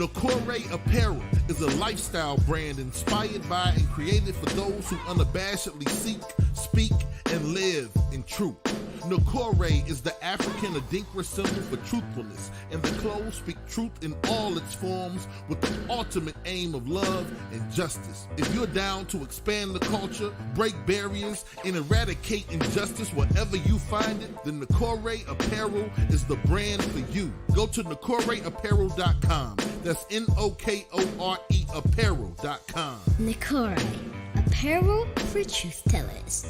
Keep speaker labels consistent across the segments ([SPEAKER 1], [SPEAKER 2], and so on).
[SPEAKER 1] Nakore Apparel is a lifestyle brand inspired by and created for those who unabashedly seek, speak, and live in truth. Nakore is the African Adinkra symbol for truthfulness, and the clothes speak truth in all its forms with the ultimate aim of love and justice. If you're down to expand the culture, break barriers, and eradicate injustice wherever you find it, then Nakore Apparel is the brand for you. Go to NakoreApparel.com. That's N-O-K-O-R-E Apparel.com.
[SPEAKER 2] Nakore, apparel for truth tellers.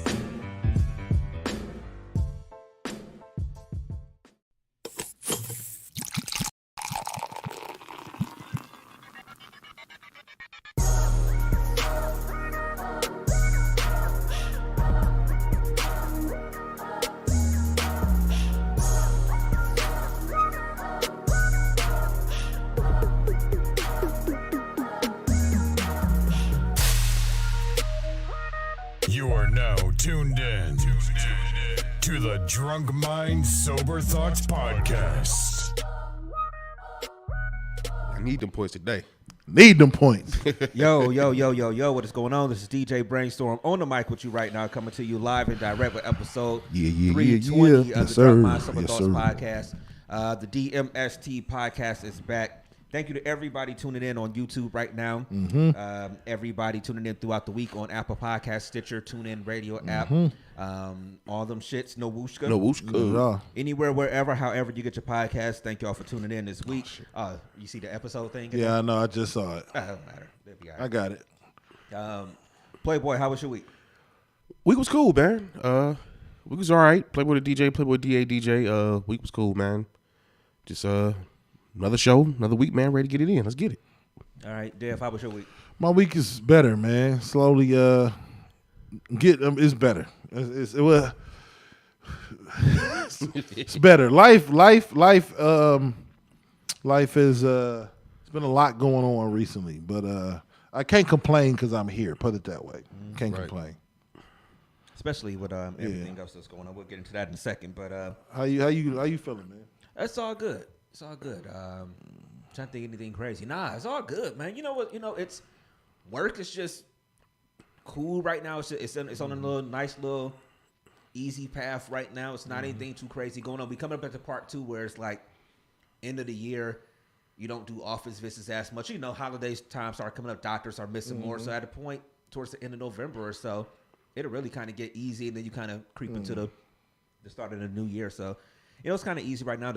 [SPEAKER 3] Tuned in to the Drunk Mind Sober Thoughts Podcast.
[SPEAKER 4] I need them points today.
[SPEAKER 1] Need them points.
[SPEAKER 5] Yo, what is going on? This is DJ Brainstorm on the mic with you right now, coming to you live and direct with episode 320 of the Drunk Mind Sober Thoughts Podcast. The DMST Podcast is back. Thank you to everybody tuning in on YouTube right now. Mm-hmm. Everybody tuning in throughout the week on Apple Podcast, Stitcher, TuneIn Radio app. All them shits, no wooshka. Anywhere, wherever, however you get your podcast. Thank you all for tuning in this week. You see the episode thing?
[SPEAKER 1] Yeah, I know. I just saw it.
[SPEAKER 5] It doesn't matter. It'll be all right.
[SPEAKER 1] I got it.
[SPEAKER 5] Playboy, how was your week?
[SPEAKER 4] Week was cool, man. Week was all right. Playboy the DJ, Playboy DA DJ. Week was cool, man. Just another show, another week, man. Ready to get it in. Let's get it.
[SPEAKER 5] All right, Dev, how was your week?
[SPEAKER 1] My week is better, man. Slowly, it's better. It's better. Life is it's been a lot going on recently, but I can't complain because I'm here. Put it that way. Can't complain.
[SPEAKER 5] Especially with everything else that's going on. We'll get into that in a second. But
[SPEAKER 1] how you feeling, man?
[SPEAKER 5] It's all good. It's all good. Trying to think anything crazy. Nah, it's all good, man. You know what? It's work is just cool right now. It's on a little nice little easy path right now. It's not anything too crazy going on. We coming up at the part 2 where it's like end of the year. You don't do office visits as much. Holidays time start coming up. Doctors are missing more. So at a point towards the end of November or so, it'll really kind of get easy, and then you kind of creep into the start of the new year. So. It's kind of easy right now.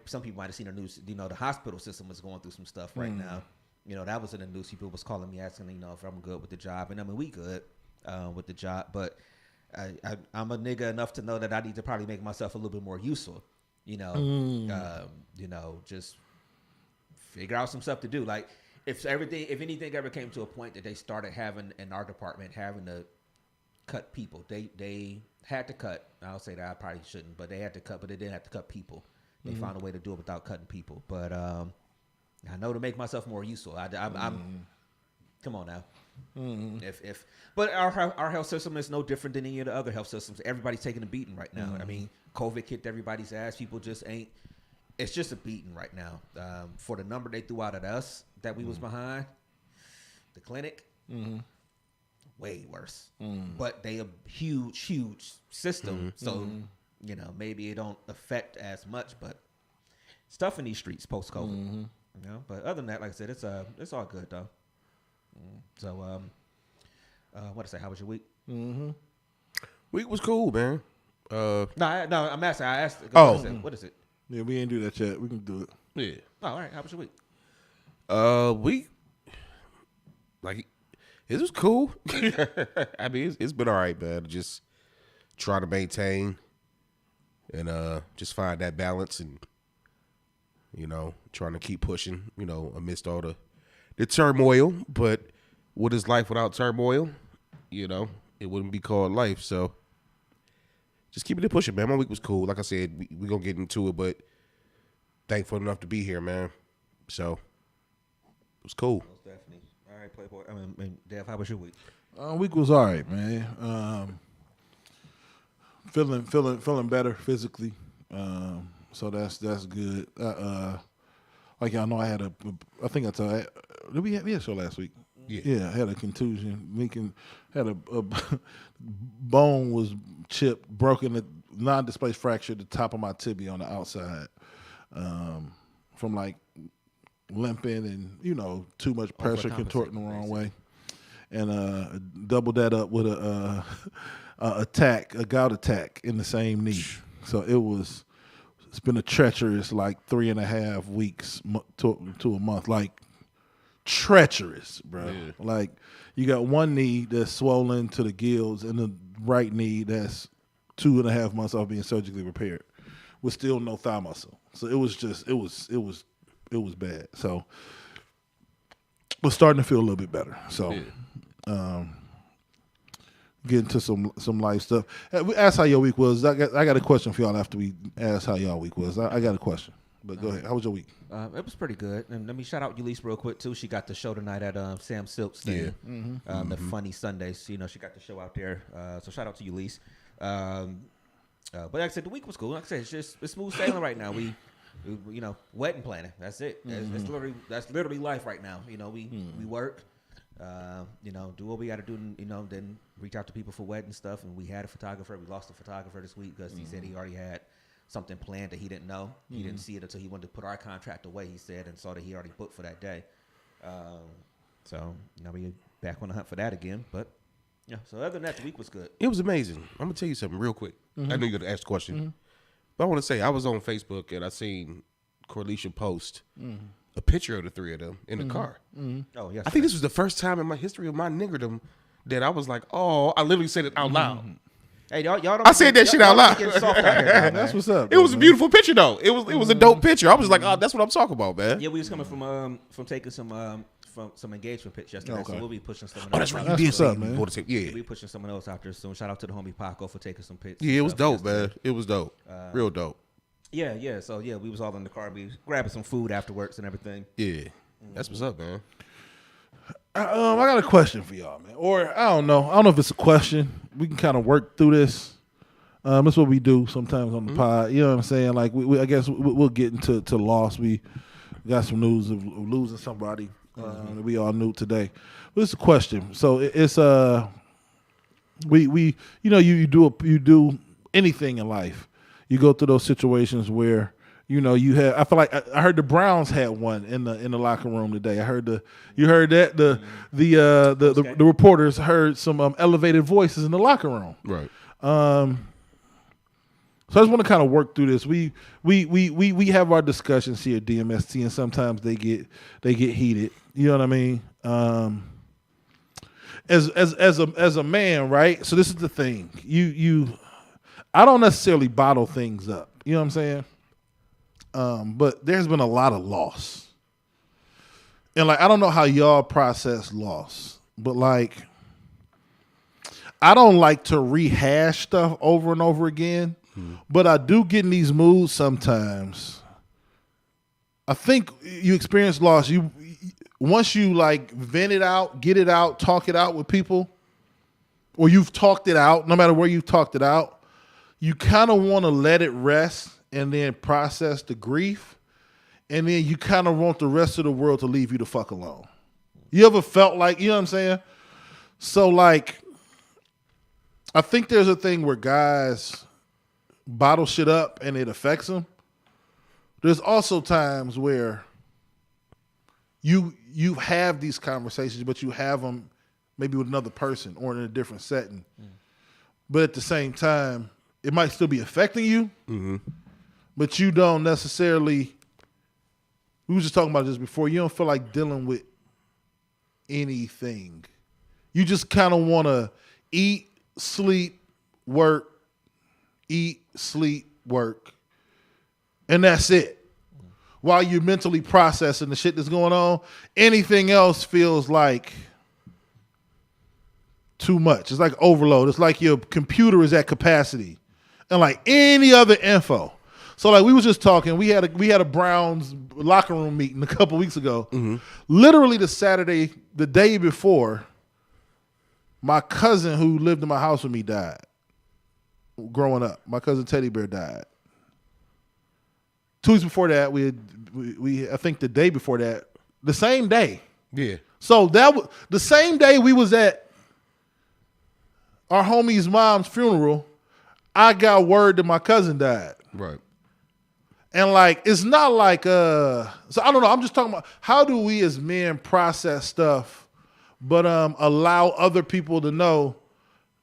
[SPEAKER 5] Some people might have seen the news. The hospital system is going through some stuff right now. That was in the news. People was calling me asking, if I'm good with the job, and I mean we good with the job, but I'm a nigga enough to know that I need to probably make myself a little bit more useful. Just figure out some stuff to do. Like if anything ever came to a point that they started having in our department having to cut people, they had to cut. I'll say that I probably shouldn't, but they had to cut. But they didn't have to cut people. They found a way to do it without cutting people. But I know to make myself more useful. I'm come on now. But our health system is no different than any of the other health systems. Everybody's taking a beating right now. I mean, COVID kicked everybody's ass. People just ain't. It's just a beating right now. For the number they threw out at us that we was behind, the clinic. Way worse, but they a huge system, so maybe it don't affect as much, but stuff in these streets post COVID, But other than that, like I said, it's all good though. So, what to say? How was your week?
[SPEAKER 4] Week was cool, man.
[SPEAKER 5] No, I'm asking. I asked. What is it?
[SPEAKER 1] Yeah, we ain't do that yet. We can do it.
[SPEAKER 4] Yeah.
[SPEAKER 5] Oh, all right. How was your week?
[SPEAKER 4] Week, like. It was cool. I mean, it's been all right, man. Just trying to maintain and just find that balance and, trying to keep pushing, amidst all the turmoil. But what is life without turmoil? It wouldn't be called life. So just keeping it pushing, man. My week was cool. Like I said, we going to get into it, but thankful enough to be here, man. So it was cool.
[SPEAKER 5] Most definitely. All right, Playboy. I mean, Dev, how was your week?
[SPEAKER 1] Week was all right, man. Feeling better physically. So that's good.
[SPEAKER 6] like y'all know, I think I told. Did we had a show last week? Yeah, I had a contusion. Had a bone was chipped, broken, non-displaced fracture at the top of my tibia on the outside, from like limping and too much pressure contorting the wrong way, and doubled that up with a gout attack in the same knee. So it's been a treacherous like 3.5 weeks to a month, like treacherous, bro. Yeah. Like you got one knee that's swollen to the gills and the right knee that's 2.5 months off being surgically repaired with still no thigh muscle. So it was bad. So we're starting to feel a little bit better. So get into some life stuff. Ask how your week was. I got a question for y'all after we ask how y'all week was. I got a question. But go ahead. How was your week?
[SPEAKER 5] It was pretty good. And let me shout out Ulysses real quick, too. She got the show tonight at Sam Silk's thing. Yeah. The Funny Sundays. She got the show out there. So shout out to Ulysses. But like I said, the week was cool. Like I said, it's smooth sailing right now. We wedding planning. That's it. That's literally life right now. We work. Do what we got to do. Then reach out to people for wedding stuff. And we had a photographer. We lost a photographer this week because he said he already had something planned that he didn't know. He didn't see it until he wanted to put our contract away, he said, and saw that he already booked for that day. So we back on the hunt for that again. But yeah, so other than that, the week was good.
[SPEAKER 4] It was amazing. I'm gonna tell you something real quick. I know you're gonna ask the question, but I want to say I was on Facebook and I seen Corlicia post a picture of the three of them in the car.
[SPEAKER 5] Oh yes,
[SPEAKER 4] I think this was the first time in my history of my niggerdom that I was like, oh, I literally said it out loud.
[SPEAKER 5] Hey, y'all don't
[SPEAKER 4] I said that shit out loud.
[SPEAKER 5] Soft out here,
[SPEAKER 6] That's what's up.
[SPEAKER 4] It was a beautiful picture though. It was a dope picture. I was like, oh, that's what I'm talking about, man.
[SPEAKER 5] Yeah, we was coming from taking some engagement pictures yesterday, so we'll be pushing someone.
[SPEAKER 4] Oh, that's right. You did
[SPEAKER 6] what's up, man.
[SPEAKER 4] Yeah,
[SPEAKER 5] we'll be pushing someone else out there soon. Shout out to the homie Paco for taking some pictures.
[SPEAKER 4] Yeah, it was dope, man. It was dope. Real dope.
[SPEAKER 5] Yeah. So yeah, we was all in the car. We was grabbing some food afterwards and everything.
[SPEAKER 4] Yeah, that's what's up, man.
[SPEAKER 6] I got a question for y'all, man. Or I don't know if it's a question. We can kind of work through this. That's what we do sometimes on the pod. You know what I'm saying? Like I guess we'll get into loss. We got some news of losing somebody that we all knew today. But it's a question. So it's you do anything in life. You go through those situations where you have. I feel like I heard the Browns had one in the locker room today. I heard you heard that the reporters heard some elevated voices in the locker room.
[SPEAKER 4] Right.
[SPEAKER 6] So I just want to kind of work through this. We have our discussions here at DMST, and sometimes they get heated. You know what I mean? As a man, right? So this is the thing. I don't necessarily bottle things up. You know what I'm saying? But there's been a lot of loss, and like I don't know how y'all process loss, but like I don't like to rehash stuff over and over again. But I do get in these moods sometimes. I think you experience loss. Once you like vent it out, get it out, talk it out with people, or you've talked it out, no matter where you've talked it out, you kind of want to let it rest and then process the grief. And then you kind of want the rest of the world to leave you the fuck alone. You ever felt like, you know what I'm saying? So like, I think there's a thing where guys bottle shit up and it affects them. There's also times where you have these conversations, but you have them maybe with another person or in a different setting. But at the same time, it might still be affecting you, but you don't necessarily, we were just talking about this before, you don't feel like dealing with anything. You just kind of want to eat, sleep, work, eat, sleep, work, and that's it. While you're mentally processing the shit that's going on, anything else feels like too much. It's like overload. It's like your computer is at capacity, and like any other info. So like we was just talking, we had a Browns locker room meeting a couple weeks ago. Literally the day before, my cousin who lived in my house with me died. Growing up, my cousin Teddy Bear died. 2 weeks before that, I think the day before that, the same day.
[SPEAKER 4] Yeah.
[SPEAKER 6] So that was the same day we was at our homie's mom's funeral. I got word that my cousin died.
[SPEAKER 4] Right.
[SPEAKER 6] And like, it's not like, so I don't know. I'm just talking about how do we as men process stuff, but allow other people to know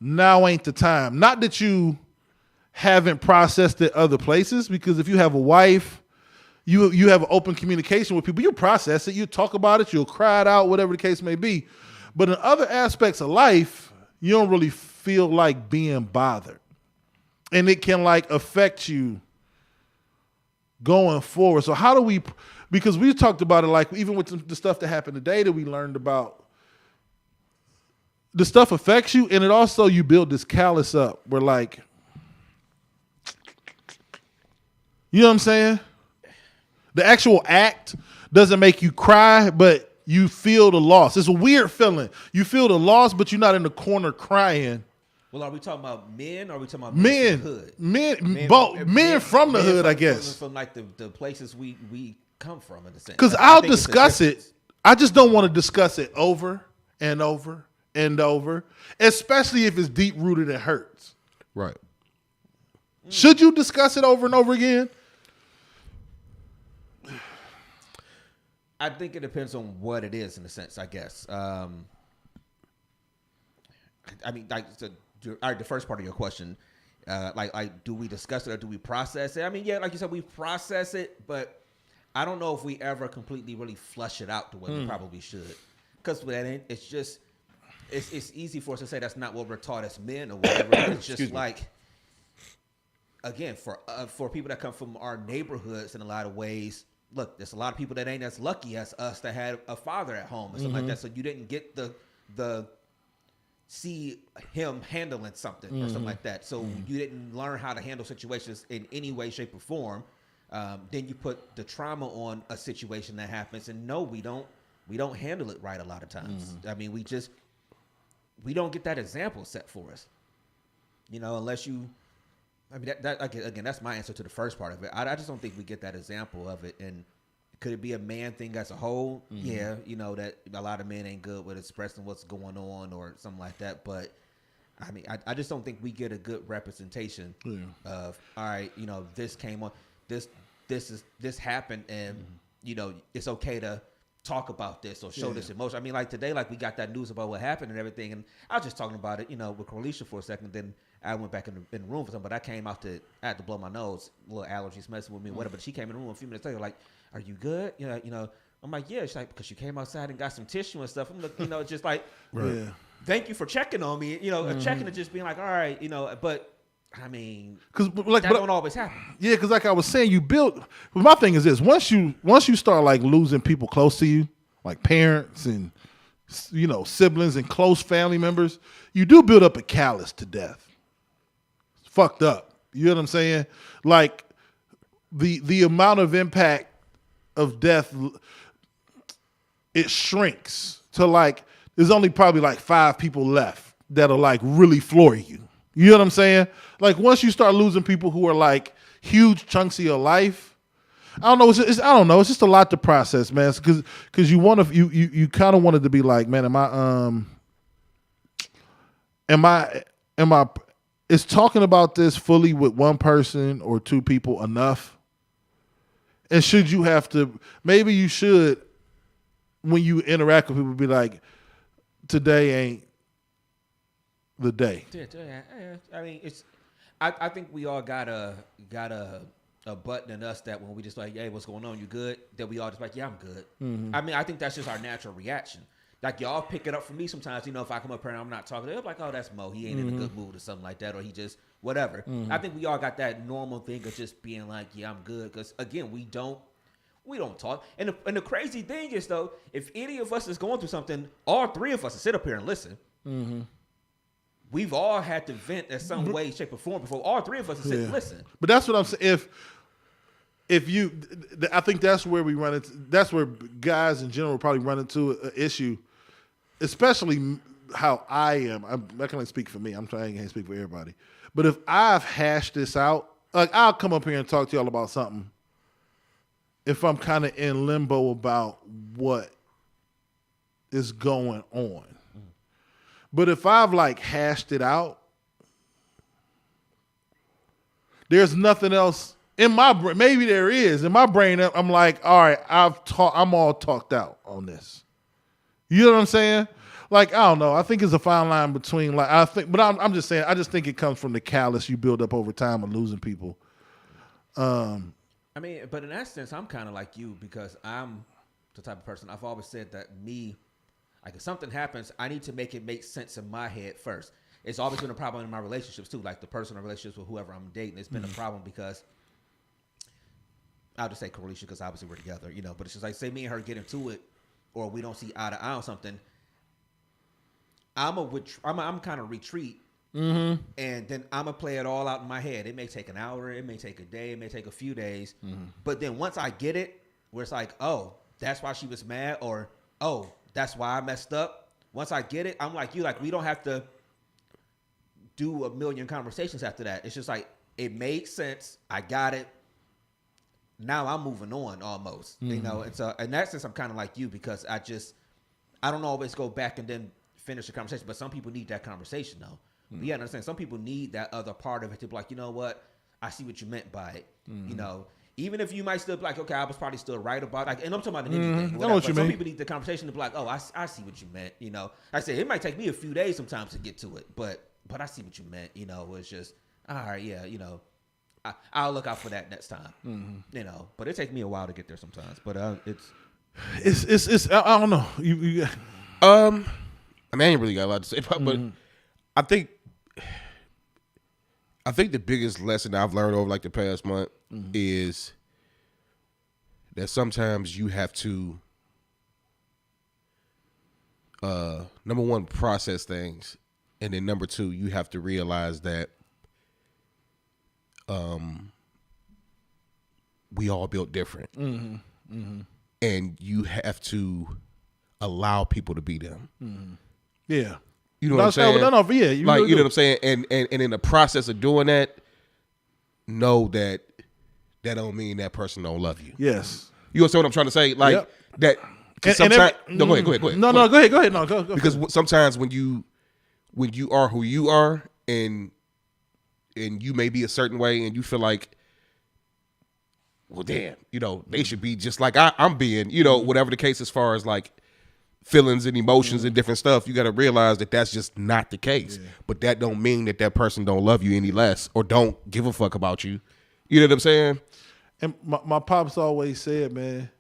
[SPEAKER 6] now ain't the time. Not that you haven't processed it other places, because if you have a wife, you have open communication with people, you process it, you talk about it, you'll cry it out, whatever the case may be. But in other aspects of life, you don't really feel like being bothered. And it can like affect you going forward. So how do we, because we talked about it, like even with the stuff that happened today that we learned about, the stuff affects you, and it also, you build this callus up where like, you know what I'm saying? The actual act doesn't make you cry, but you feel the loss. It's a weird feeling. You feel the loss, but you're not in the corner crying.
[SPEAKER 5] Well, are we talking about men, or are we talking about
[SPEAKER 6] Men,
[SPEAKER 5] from the hood?
[SPEAKER 6] men from the hood, I guess.
[SPEAKER 5] From like the places we come from, in a sense.
[SPEAKER 6] Because I'll discuss it. I just don't want to discuss it over and over and over, especially if it's deep rooted and hurts.
[SPEAKER 4] Right.
[SPEAKER 6] Should you discuss it over and over again?
[SPEAKER 5] I think it depends on what it is, in a sense, I guess. I mean, like, the first part of your question, like, do we discuss it or do we process it? I mean, yeah, like you said, we process it, but I don't know if we ever completely really flush it out the way we probably should. Because it's just, it's easy for us to say that's not what we're taught as men or whatever. It's just like, again, for people that come from our neighborhoods in a lot of ways, look, there's a lot of people that ain't as lucky as us that had a father at home or something like that. So you didn't get the see him handling something or something like that. So you didn't learn how to handle situations in any way, shape, or form. Then you put the trauma on a situation that happens, and no, we don't handle it right a lot of times. I mean, we don't get that example set for us. You know, unless you. I mean, that again, that's my answer to the first part of it. I just don't think we get that example of it. And could it be a man thing as a whole? Yeah, you know, that a lot of men ain't good with expressing what's going on or something like that. But, I mean, I just don't think we get a good representation of, all right, you know, this came on, this happened, and, you know, it's okay to talk about this or show this emotion. I mean, like today, like we got that news about what happened and everything, and I was just talking about it, you know, with Carlisha for a second, then I went back in the room for something, but I came out I had to blow my nose, little allergies messing with me, whatever. But she came in the room a few minutes later, like, "Are you good?" You know. I'm like, "Yeah." She's like, "Because you came outside and got some tissue and stuff." I'm like, you know, just like, thank you for checking on me. You know, checking and just being like, "All right," you know. But I mean, because like, that don't always happen.
[SPEAKER 6] Yeah, because like I was saying, you build. But my thing is this: once you start like losing people close to you, like parents and, you know, siblings and close family members, you do build up a callous to death. Fucked up. You know what I'm saying? Like the amount of impact of death, it shrinks to like there's only probably like 5 people left that'll like really floor you. You know what I'm saying? Like once you start losing people who are like huge chunks of your life, I don't know. I don't know. It's just a lot to process, man. Because you want to you kind of wanted to be like, man, am I is talking about this fully with one person or 2 people enough? And should you have to, maybe you should, when you interact with people, be like, today ain't the day.
[SPEAKER 5] I mean, I think we all got a button in us that when we just like, hey, what's going on? You good? That we all just like, yeah, I'm good. I mean, I think that's just our natural reaction. Like y'all pick it up from me sometimes, you know, if I come up here and I'm not talking, they're like, oh, that's Mo. He ain't in a good mood or something like that, or he just whatever. I think we all got that normal thing of just being like, yeah, I'm good. Because again, we don't talk. And the crazy thing is though, if any of us is going through something, all 3 of us will sit up here and listen. We've all had to vent in some way, shape, or form before. All 3 of us will sit and listen.
[SPEAKER 6] But that's what I'm saying. If you, I think that's where we run into. That's where guys in general probably run into an issue, especially how I am. I can only speak for me. I can't speak for everybody. But if I've hashed this out, like I'll come up here and talk to y'all about something, if I'm kind of in limbo about what is going on. But if I've like hashed it out, there's nothing else in my brain. Maybe there is in my brain. I'm like, all right, I'm all talked out on this. You know what I'm saying? Like, I don't know. I think it's a fine line between like I'm just saying. I just think it comes from the callous you build up over time of losing people.
[SPEAKER 5] I mean, but in that sense, I'm kind of like you because I'm the type of person. I've always said that like if something happens, I need to make it make sense in my head first. It's always been a problem in my relationships too, like the personal relationships with whoever I'm dating. It's been a problem because I'll just say Carlisha because obviously we're together, you know. But it's just like say me and her get into it, or we don't see eye to eye on something. I'm kind of retreat, and then I'm gonna play it all out in my head. It may take an hour, it may take a day, it may take a few days, but then once I get it, where it's like, oh, that's why she was mad, or oh, that's why I messed up. Once I get it, I'm like you. Like we don't have to do a million conversations after that. It's just like it made sense. I got it. Now I'm moving on almost. You know, and so in that sense, I'm kind of like you because I don't always go back and then finish the conversation. But some people need that conversation though. But yeah, I understand. Some people need that other part of it to be like, you know what? I see what you meant by it. You know. Even if you might still be like, okay, I was probably still right about it. And I'm talking about anything.
[SPEAKER 6] I know what you mean.
[SPEAKER 5] Some people need the conversation to be like, oh, I see what you meant. You know, like I said, it might take me a few days sometimes to get to it, but I see what you meant. You know, it's just, all right, yeah, you know, I'll look out for that next time. You know, but it takes me a while to get there sometimes. But it's
[SPEAKER 6] I don't know.
[SPEAKER 4] I mean, I ain't really got a lot to say about, but I think the biggest lesson I've learned over like the past month is that sometimes you have to, number one, process things, and then number two, you have to realize that we all built different, and you have to allow people to be them.
[SPEAKER 6] Yeah.
[SPEAKER 4] You know what I'm saying?
[SPEAKER 6] No, yeah.
[SPEAKER 4] You know what I'm saying? And in the process of doing that, know that don't mean that person don't love you.
[SPEAKER 6] Yes.
[SPEAKER 4] You understand what I'm trying to say? Like that. Sometimes, go ahead.
[SPEAKER 6] No, go ahead. No, go.
[SPEAKER 4] Because sometimes when you are who you are, and you may be a certain way, and you feel like, well, damn, you know, they should be just like I'm being, you know, whatever the case as far as like feelings and emotions and different stuff, you got to realize that that's just not the case. But that don't mean that person don't love you any less or don't give a fuck about you. You know what I'm saying?
[SPEAKER 6] And my pops always said, man,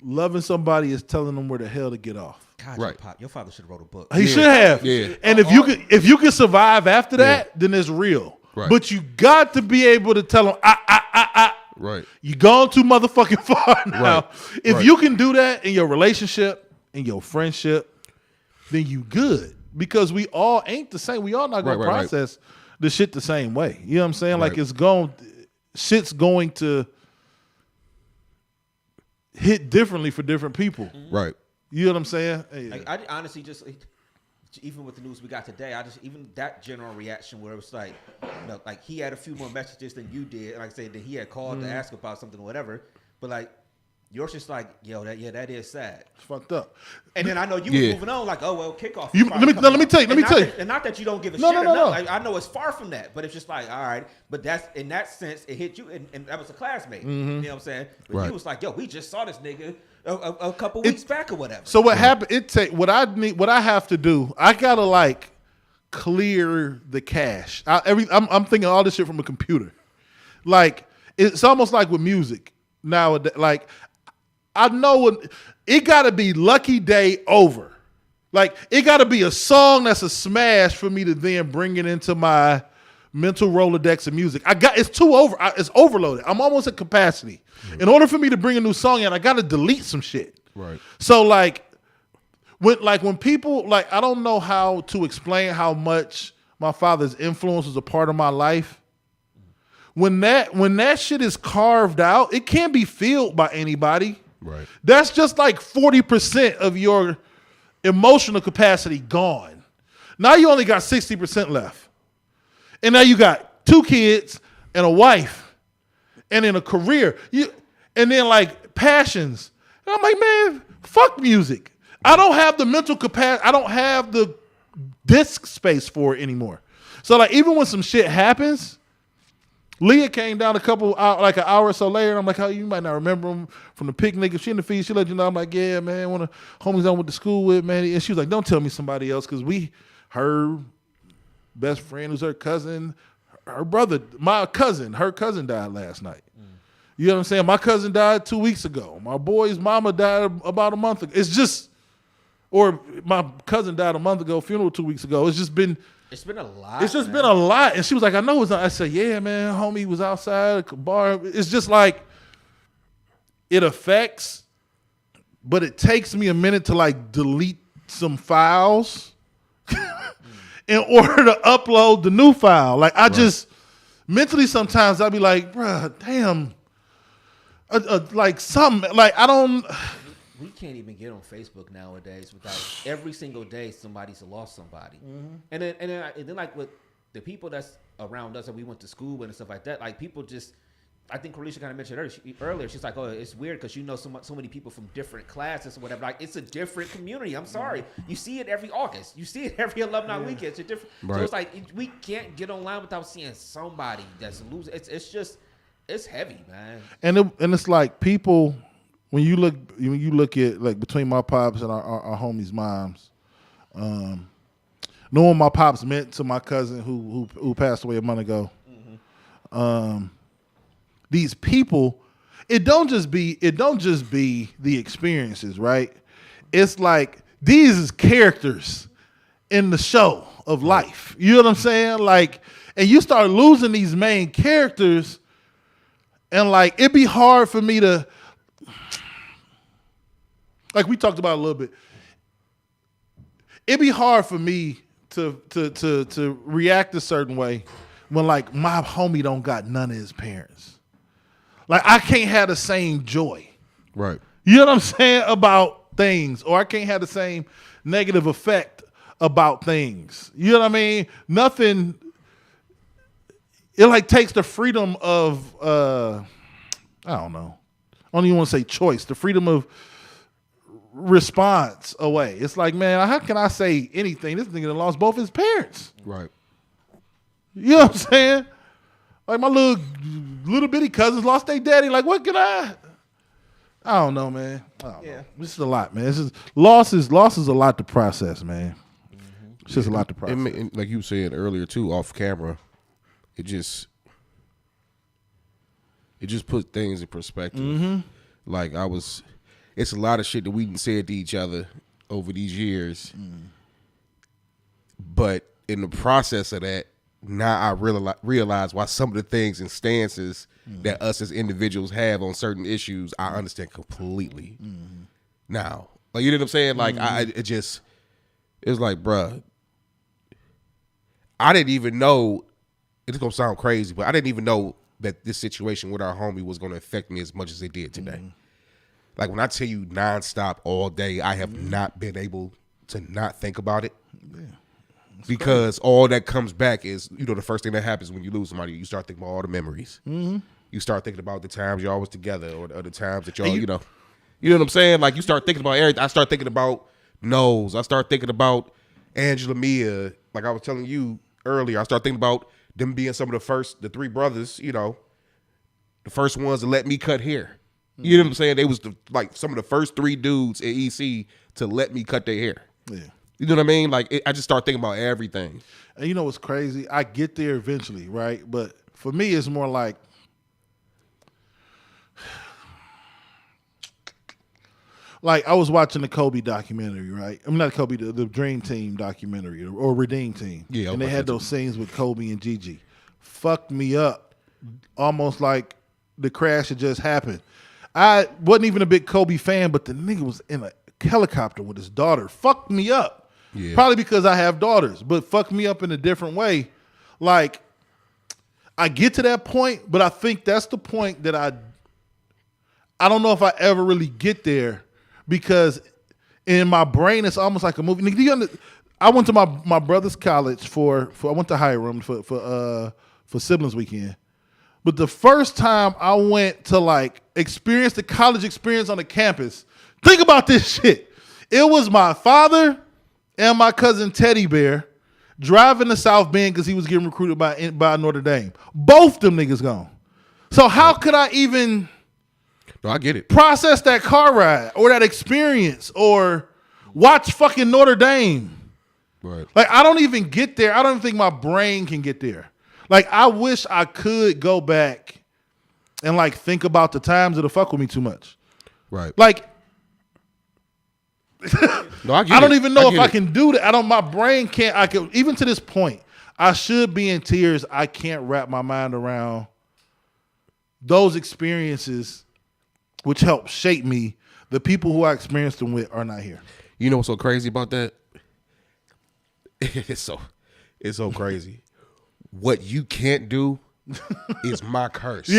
[SPEAKER 6] loving somebody is telling them where the hell to get off.
[SPEAKER 5] God,
[SPEAKER 4] right.
[SPEAKER 5] Your father should have wrote a book.
[SPEAKER 6] He should have.
[SPEAKER 4] Yeah.
[SPEAKER 6] And if you can survive after that, then it's real.
[SPEAKER 4] Right.
[SPEAKER 6] But you got to be able to tell them,
[SPEAKER 4] Right.
[SPEAKER 6] You gone too motherfucking far now.
[SPEAKER 4] Right.
[SPEAKER 6] If you can do that in your relationship, in your friendship, then you good. Because we all ain't the same. We all not going to process the shit the same way. You know what I'm saying? Like shit's going to hit differently for different people.
[SPEAKER 4] Right.
[SPEAKER 6] You know what I'm saying? Hey,
[SPEAKER 5] like, I honestly just, even with the news we got today, even that general reaction where it was like, you know, like he had a few more messages than you did. Like I said, that he had called to ask about something or whatever. But like, yours just like, yo, that is sad.
[SPEAKER 6] It's fucked up.
[SPEAKER 5] And then I know you were moving on, like, oh well, kickoff.
[SPEAKER 6] Let me tell you.
[SPEAKER 5] And not that you don't give a
[SPEAKER 6] shit.
[SPEAKER 5] No. Like, I know it's far from that, but it's just like, all right. But that's in that sense, it hit you, and that was a classmate. You know what I'm saying? But he was like, yo, we just saw this nigga a couple weeks back or whatever.
[SPEAKER 6] So what happened? What I have to do. I gotta like clear the cache. I'm thinking all this shit from a computer. Like it's almost like with music nowadays. Like I know it got to be Lucky Day over. Like it got to be a song that's a smash for me to then bring it into my mental Rolodex of music. It's it's overloaded. I'm almost at capacity. In order for me to bring a new song in, I got to delete some shit. Right. So like when people like, I don't know how to explain how much my father's influence was a part of my life. When that shit is carved out, it can't be filled by anybody. Right. That's just like 40% of your emotional capacity gone. Now you only got 60% left. And now you got 2 kids and a wife and in a career. And then like Passions. And I'm like, man, fuck music. I don't have the mental capacity. I don't have the disc space for it anymore. So like even when some shit happens, Leah came down like an hour or so later, and I'm like, oh, you might not remember him from the picnic. If she in the feed, she let you know. I'm like, yeah, man, one of the homies I went to school with, man. And she was like, don't tell me somebody else, because her best friend, who's her cousin, her brother, her cousin died last night. You know what I'm saying? My cousin died 2 weeks ago. My boy's mama died about a month ago. It's just, or my cousin died a month ago, funeral 2 weeks ago. It's been a lot. It's just been a lot. And she was like, I know it's not. I said, yeah, man, homie was outside at the bar. It's just like, it affects, but it takes me a minute to like delete some files in order to upload the new file. Like I just, mentally sometimes I'll be like, bruh, damn. Like something, like I don't.
[SPEAKER 5] We can't even get on Facebook nowadays without every single day somebody's lost somebody, and then like with the people that's around us that we went to school with and stuff like that, like people just. I think Carlisha kind of mentioned earlier. She's like, "Oh, it's weird because you know so many people from different classes or whatever. Like, it's a different community. I'm sorry, you see it every August. You see it every alumni weekend. It's a different. Right. So it's like we can't get online without seeing somebody that's losing. It's just." It's heavy, man. And
[SPEAKER 6] it's like people when you look at like between my pops and our homies' moms, knowing my pops meant to my cousin who passed away a month ago. These people, it don't just be the experiences, right? It's like these is characters in the show of life. You know what I'm saying? Like, and you start losing these main characters. And like it'd be hard for me to, like we talked about a little bit. It'd be hard for me to react a certain way when like my homie don't got none of his parents. Like I can't have the same joy,
[SPEAKER 4] right?
[SPEAKER 6] You know what I'm saying about things, or I can't have the same negative effect about things. You know what I mean? Nothing. It like takes the freedom of I don't know. I don't even want to say choice. The freedom of response away. It's like, man, how can I say anything? This nigga done lost both his parents.
[SPEAKER 4] Right.
[SPEAKER 6] You know what I'm saying? Like my little bitty cousins lost their daddy. Like, what can I don't know, man. I don't know. This is a lot, man. This is loss is a lot to process, man. It's just a lot to process.
[SPEAKER 4] And like you said earlier too, off camera. It just put things in perspective. Like it's a lot of shit that we said to each other over these years. But in the process of that, now I realize why some of the things and stances that us as individuals have on certain issues, I understand completely. Now, like, you know what I'm saying? Like it was like, bruh, I didn't even know. It's gonna sound crazy, but I didn't even know that this situation with our homie was gonna affect me as much as it did today. Like when I tell you nonstop all day, I have not been able to not think about it. Because all that comes back is, the first thing that happens when you lose somebody, you start thinking about all the memories. You start thinking about the times y'all was together, or the times that y'all, you know what I'm saying? Like you start thinking about everything. I start thinking about Nose. I start thinking about Angela Mia. Like I was telling you earlier, I start thinking about them being some of the three brothers, the first ones to let me cut hair. You know what I'm saying? They was some of the first three dudes at EC to let me cut their hair.
[SPEAKER 6] Yeah.
[SPEAKER 4] You know what I mean? Like I just start thinking about everything.
[SPEAKER 6] And you know what's crazy? I get there eventually, right? But for me, it's more like, I was watching the Kobe documentary, right? I mean, not Kobe, the Dream Team documentary or Redeem Team.
[SPEAKER 4] Yeah.
[SPEAKER 6] And they had those scenes with Kobe and Gigi. Fucked me up. Almost like the crash had just happened. I wasn't even a big Kobe fan, but the nigga was in a helicopter with his daughter. Fucked me up.
[SPEAKER 4] Yeah.
[SPEAKER 6] Probably because I have daughters, but fucked me up in a different way. Like, I get to that point, but I think that's the point that I don't know if I ever really get there, because in my brain it's almost like a movie. Nigga, I went to my brother's college I went to Hiram for siblings weekend. But the first time I went to like experience the college experience on the campus, think about this shit. It was my father and my cousin Teddy Bear driving to South Bend because he was getting recruited by Notre Dame. Both them niggas gone. So how could I even
[SPEAKER 4] No, I get it.
[SPEAKER 6] process that car ride or that experience or watch fucking Notre Dame?
[SPEAKER 4] Right.
[SPEAKER 6] Like, I don't even get there. I don't even think my brain can get there. Like, I wish I could go back and, like, think about the times that'll fuck with me too much.
[SPEAKER 4] Right.
[SPEAKER 6] Like,
[SPEAKER 4] No, I get
[SPEAKER 6] I don't
[SPEAKER 4] it.
[SPEAKER 6] even know if
[SPEAKER 4] get
[SPEAKER 6] I
[SPEAKER 4] it.
[SPEAKER 6] can do that. My brain can't. I can, even to this point, I should be in tears. I can't wrap my mind around those experiences which helped shape me. The people who I experienced them with are not here.
[SPEAKER 4] You know what's so crazy about that? It's so crazy. What you can't do is my curse.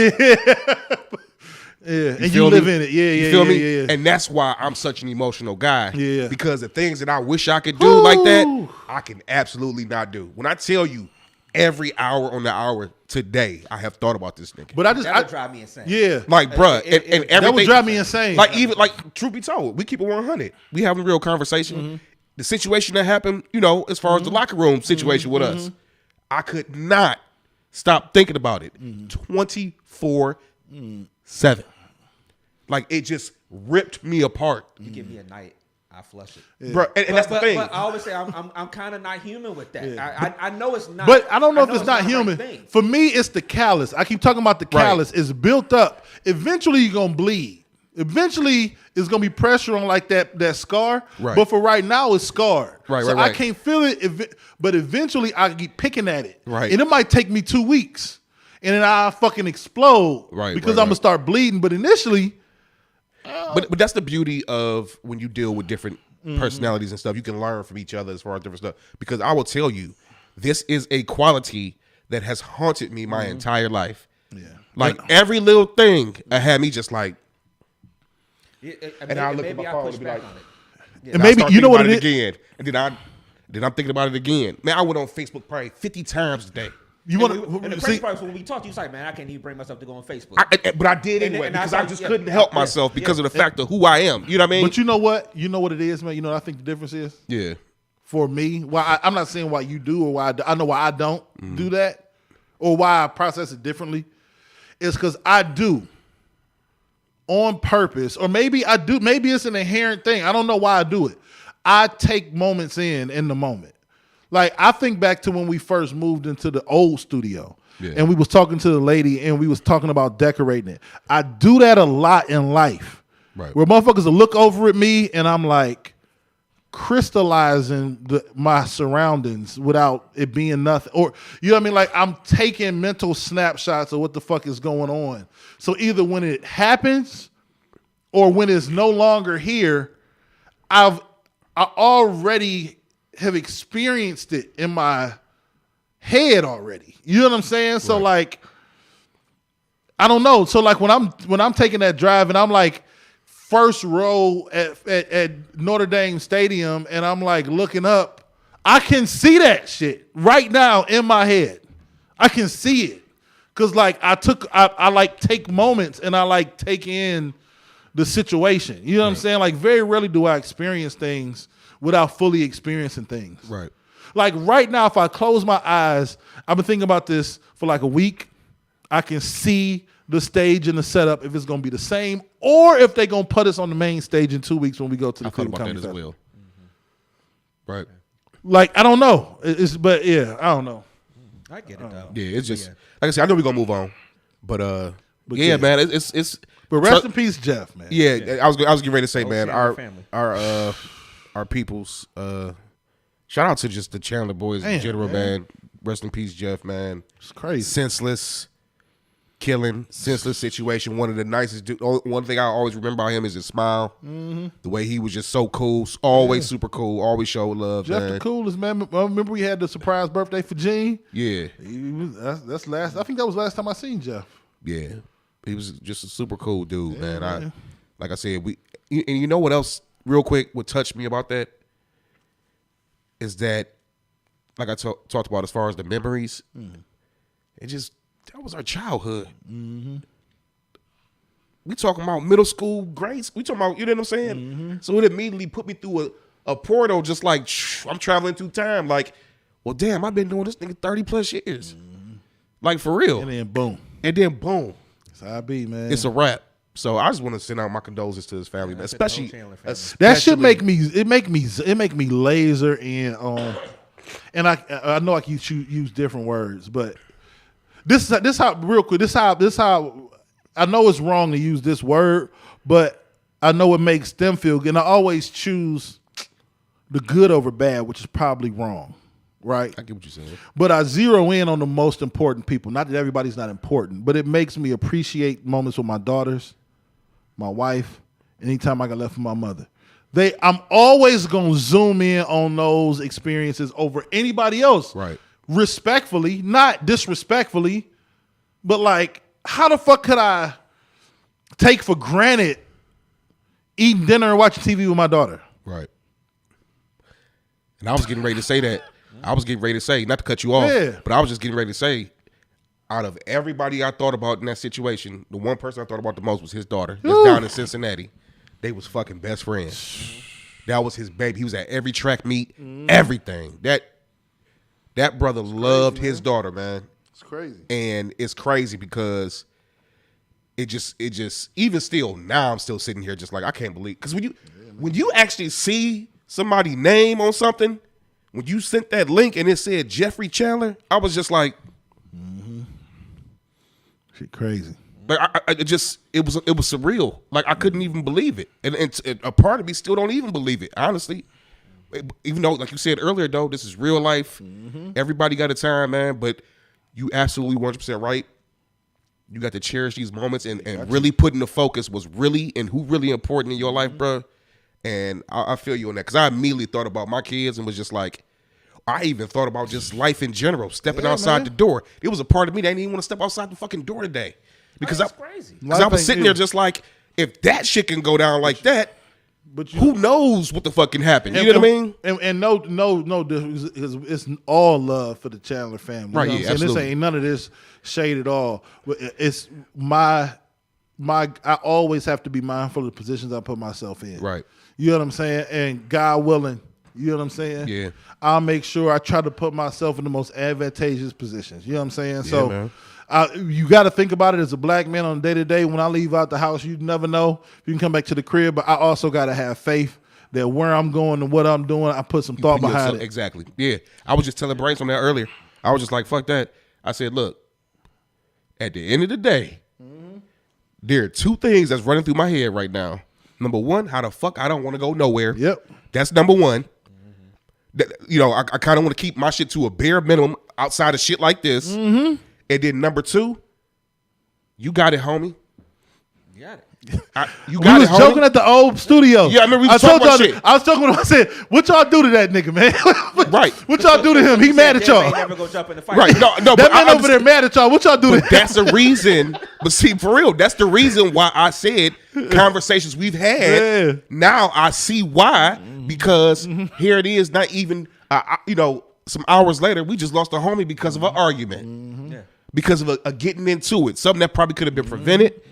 [SPEAKER 6] Yeah. And you
[SPEAKER 4] feel
[SPEAKER 6] live
[SPEAKER 4] me?
[SPEAKER 6] in it. Yeah,
[SPEAKER 4] You
[SPEAKER 6] yeah,
[SPEAKER 4] feel
[SPEAKER 6] yeah,
[SPEAKER 4] me?
[SPEAKER 6] yeah.
[SPEAKER 4] And that's why I'm such an emotional guy.
[SPEAKER 6] Yeah.
[SPEAKER 4] Because the things that I wish I could do like
[SPEAKER 6] Woo.
[SPEAKER 4] that, I can absolutely not do. When I tell you every hour on the hour today, I have thought about this nigga.
[SPEAKER 6] But
[SPEAKER 5] That would drive me insane.
[SPEAKER 6] Yeah.
[SPEAKER 4] Like, bruh, and everything.
[SPEAKER 6] That would drive me insane.
[SPEAKER 4] Like, even, like, truth be told, we keep it 100. We having a real conversation.
[SPEAKER 6] Mm-hmm.
[SPEAKER 4] The situation that happened, you know, as far as the locker room situation with us, I could not stop thinking about it 24/7. Like, it just ripped me apart.
[SPEAKER 5] You give me a night, I flush it.
[SPEAKER 4] Bruh, and that's the thing.
[SPEAKER 5] But I always say I'm kind of not human with that. I know it's not.
[SPEAKER 6] But I don't know if it's not
[SPEAKER 5] the right
[SPEAKER 6] human.
[SPEAKER 5] thing.
[SPEAKER 6] For me, it's the callus. I keep talking about the callus. It's built up. Eventually, you're going to bleed. Eventually, it's going to be pressure on like that scar.
[SPEAKER 4] Right.
[SPEAKER 6] But for right now, it's scarred.
[SPEAKER 4] Right,
[SPEAKER 6] so
[SPEAKER 4] right, right.
[SPEAKER 6] I can't feel it. But eventually, I keep picking at it.
[SPEAKER 4] Right.
[SPEAKER 6] And it might take me 2 weeks. And then I'll fucking explode.
[SPEAKER 4] Right,
[SPEAKER 6] Because
[SPEAKER 4] right,
[SPEAKER 6] I'm going
[SPEAKER 4] right.
[SPEAKER 6] to start bleeding. But initially,
[SPEAKER 4] But that's the beauty of when you deal with different personalities and stuff. You can learn from each other as far as different stuff. Because I will tell you, this is a quality that has haunted me my entire life.
[SPEAKER 6] yeah.
[SPEAKER 4] Like, every little thing had me just like,
[SPEAKER 5] And
[SPEAKER 4] I'll look at
[SPEAKER 5] maybe
[SPEAKER 4] my
[SPEAKER 5] I
[SPEAKER 4] phone
[SPEAKER 5] push
[SPEAKER 4] and be
[SPEAKER 5] back
[SPEAKER 4] like-
[SPEAKER 5] on it.
[SPEAKER 6] And
[SPEAKER 4] and I
[SPEAKER 6] maybe,
[SPEAKER 4] start
[SPEAKER 6] you know
[SPEAKER 4] thinking
[SPEAKER 6] what
[SPEAKER 4] about
[SPEAKER 6] it is?
[SPEAKER 4] again. And then I'm thinking about it again. Man, I went on Facebook probably 50 times today.
[SPEAKER 6] You
[SPEAKER 5] And
[SPEAKER 6] want
[SPEAKER 5] the
[SPEAKER 6] to
[SPEAKER 5] crazy
[SPEAKER 6] see?
[SPEAKER 5] part is when we talked, you was like, man, I can't even bring myself to go on Facebook.
[SPEAKER 4] But I did
[SPEAKER 5] And-
[SPEAKER 4] anyway
[SPEAKER 5] and I
[SPEAKER 4] because
[SPEAKER 5] saw-
[SPEAKER 4] I just
[SPEAKER 5] yeah,
[SPEAKER 4] couldn't help
[SPEAKER 5] yeah,
[SPEAKER 4] myself because
[SPEAKER 5] yeah.
[SPEAKER 4] of the fact of who I am. You know what I mean?
[SPEAKER 6] But you know what? You know what it is, man? You know what I think the difference is?
[SPEAKER 4] Yeah.
[SPEAKER 6] For me, I'm not saying why you do or why I know why I don't do that or why I process it differently. It's because I do on purpose, or maybe I do. Maybe it's an inherent thing. I don't know why I do it. I take moments in the moment. Like, I think back to when we first moved into the old studio.
[SPEAKER 4] Yeah.
[SPEAKER 6] And we was talking to the lady and we was talking about decorating it. I do that a lot in life.
[SPEAKER 4] Right.
[SPEAKER 6] Where motherfuckers will look over at me and I'm like crystallizing my surroundings without it being nothing. Or, you know what I mean? Like, I'm taking mental snapshots of what the fuck is going on. So either when it happens or when it's no longer here, I already have experienced it in my head already. You know what I'm saying? So like, I don't know. So like when I'm taking that drive and I'm like first row at Notre Dame Stadium and I'm like looking up, I can see that shit right now in my head. I can see it. Cause like I like take moments and I like take in the situation. You know what I'm saying? Like very rarely do I experience things without fully experiencing things.
[SPEAKER 4] Right.
[SPEAKER 6] Like right now, if I close my eyes, I've been thinking about this for like a week. I can see the stage and the setup if it's going to be the same or if they're going to put us on the main stage in 2 weeks when we go to the
[SPEAKER 4] I thought
[SPEAKER 6] Cleveland
[SPEAKER 4] about that
[SPEAKER 6] Comedy
[SPEAKER 4] as
[SPEAKER 6] Festival.
[SPEAKER 4] well. Right.
[SPEAKER 6] Like, I don't know. But yeah, I don't know.
[SPEAKER 5] I get it though.
[SPEAKER 4] Yeah, it's just like I said, I know we're gonna move on. But yeah,
[SPEAKER 6] yeah.
[SPEAKER 4] man, it's
[SPEAKER 6] But rest in peace, Jeff, man.
[SPEAKER 4] Yeah, I was getting ready to say, man,
[SPEAKER 5] Chandler family.
[SPEAKER 4] our people's shout out to just the Chandler boys in
[SPEAKER 6] Damn,
[SPEAKER 4] general,
[SPEAKER 6] man.
[SPEAKER 4] man. Rest in peace, Jeff, man.
[SPEAKER 6] It's crazy.
[SPEAKER 4] Senseless situation. One of the nicest dude. One thing I always remember about him is his smile. Mm-hmm. The way he was just so cool, always super cool, always showed love.
[SPEAKER 6] Jeff
[SPEAKER 4] man.
[SPEAKER 6] the coolest, man. Remember we had the surprise birthday for Gene?
[SPEAKER 4] Yeah,
[SPEAKER 6] That's last. I think that was last time I seen Jeff.
[SPEAKER 4] yeah. He was just a super cool dude, man.
[SPEAKER 6] man.
[SPEAKER 4] Like I said, and you know what else, real quick, what touched me about that is that, like I talked about as far as the memories, it just that was our childhood. Mm-hmm. We talking about middle school grades. We talking about, you know what I'm saying? Mm-hmm. So it immediately put me through a portal, just like I'm traveling through time. Like, well, damn, I've been doing this nigga 30 plus years. Mm-hmm. Like, for real.
[SPEAKER 6] And then boom.
[SPEAKER 4] That's
[SPEAKER 6] how I be, man.
[SPEAKER 4] It's a wrap. So I just want to send out my condolences to his family, man. Especially
[SPEAKER 6] that should make me laser in on. And I know I can use different words, but this how real quick. This how I know it's wrong to use this word, but I know it makes them feel good. And I always choose the good over bad, which is probably wrong, right?
[SPEAKER 4] I get what you're saying.
[SPEAKER 6] But I zero in on the most important people. Not that everybody's not important, but it makes me appreciate moments with my daughters, my wife, anytime I got left with my mother. I'm always gonna zoom in on those experiences over anybody else.
[SPEAKER 4] Right.
[SPEAKER 6] Respectfully, not disrespectfully, but like, how the fuck could I take for granted eating dinner and watching TV with my daughter?
[SPEAKER 4] Right. And I was getting ready to say that. I was getting ready to say, not to cut you off, but I was just getting ready to say, out of everybody I thought about in that situation, the one person I thought about the most was his daughter. That's down in Cincinnati. They was fucking best friends. That was his baby. He was at every track meet, everything. That brother loved his daughter, man.
[SPEAKER 6] It's crazy.
[SPEAKER 4] And it's crazy because it just even still now I'm still sitting here just like I can't believe, because when you actually see somebody's name on something, when you sent that link and it said Jeffrey Chandler, I was just like,
[SPEAKER 6] shit crazy.
[SPEAKER 4] Like it was surreal. Like I couldn't even believe it, and a part of me still don't even believe it, honestly. Even though, like you said earlier, though, this is real life. Mm-hmm. Everybody got a time, man. But you absolutely 100% right. You got to cherish these moments and really putting the focus was really and who really important in your life, bro. And I feel you on that, because I immediately thought about my kids and was just like, I even thought about just life in general, stepping outside the door. It was a part of me that didn't even want to step outside the fucking door today. Because
[SPEAKER 5] that's crazy.
[SPEAKER 4] Because I was sitting there just like, if that shit can go down like that, but who knows what the fuck can happen? You know what I mean?
[SPEAKER 6] And no, it's all love for the Chandler family.
[SPEAKER 4] Right,
[SPEAKER 6] you know
[SPEAKER 4] yeah, absolutely.
[SPEAKER 6] This ain't none of this shade at all. But it's my. I always have to be mindful of the positions I put myself in.
[SPEAKER 4] Right.
[SPEAKER 6] You know what I'm saying? And God willing, you know what I'm saying?
[SPEAKER 4] Yeah.
[SPEAKER 6] I'll make sure I try to put myself in the most advantageous positions. You know what I'm saying?
[SPEAKER 4] Yeah,
[SPEAKER 6] so.
[SPEAKER 4] man.
[SPEAKER 6] You got to think about it as a black man on day to day. When I leave out the house, you never know if you can come back to the crib. But I also got to have faith that where I'm going and what I'm doing, I put some thought behind it.
[SPEAKER 4] Exactly. Yeah. I was just telling Brains on that earlier. I was just like, fuck that. I said, look, at the end of the day, there are two things that's running through my head right now. Number one, how the fuck I don't want to go nowhere.
[SPEAKER 6] Yep.
[SPEAKER 4] That's number one. That, you know, I kind of want to keep my shit to a bare minimum outside of shit like this. Mm-hmm. And then number two, you got it, homie.
[SPEAKER 5] You got it.
[SPEAKER 6] We was joking at the old studio.
[SPEAKER 4] Yeah, I remember we was talking about shit.
[SPEAKER 6] I was talking when I said, what y'all do to that nigga, man?
[SPEAKER 4] Right.
[SPEAKER 6] What y'all do to him? He mad at y'all.
[SPEAKER 5] Never go jump in the fight.
[SPEAKER 4] Right. No,
[SPEAKER 6] that man over there mad at y'all. What y'all do to him?
[SPEAKER 4] That's the reason. But see, for real, that's the reason why I said conversations we've had.
[SPEAKER 6] Yeah.
[SPEAKER 4] Now I see why, because here it is, not even, some hours later, we just lost a homie because of an argument.
[SPEAKER 5] Mm-hmm. Yeah.
[SPEAKER 4] Because of a getting into it. Something that probably could have been prevented.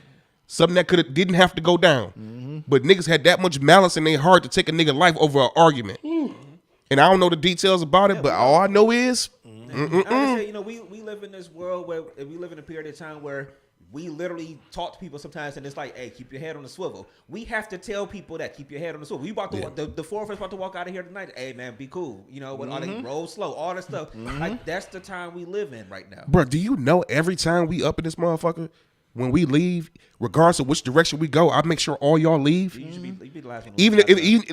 [SPEAKER 4] Something that didn't have to go down. But niggas had that much malice in their heart to take a nigga life over an argument. And I don't know the details about it, but all I know is
[SPEAKER 5] I say, we live in this world where we live in a period of time where we literally talk to people sometimes and it's like, hey, keep your head on the swivel. We have to tell people that, keep your head on the swivel. We about to the four of us about to walk out of here tonight. Hey man, be cool. With all that roll slow, all that stuff. Like that's the time we live in right now.
[SPEAKER 4] Bro, do you know every time we up in this motherfucker, when we leave, regardless of which direction we go, I make sure all y'all leave.
[SPEAKER 5] You should be the last one.
[SPEAKER 4] Even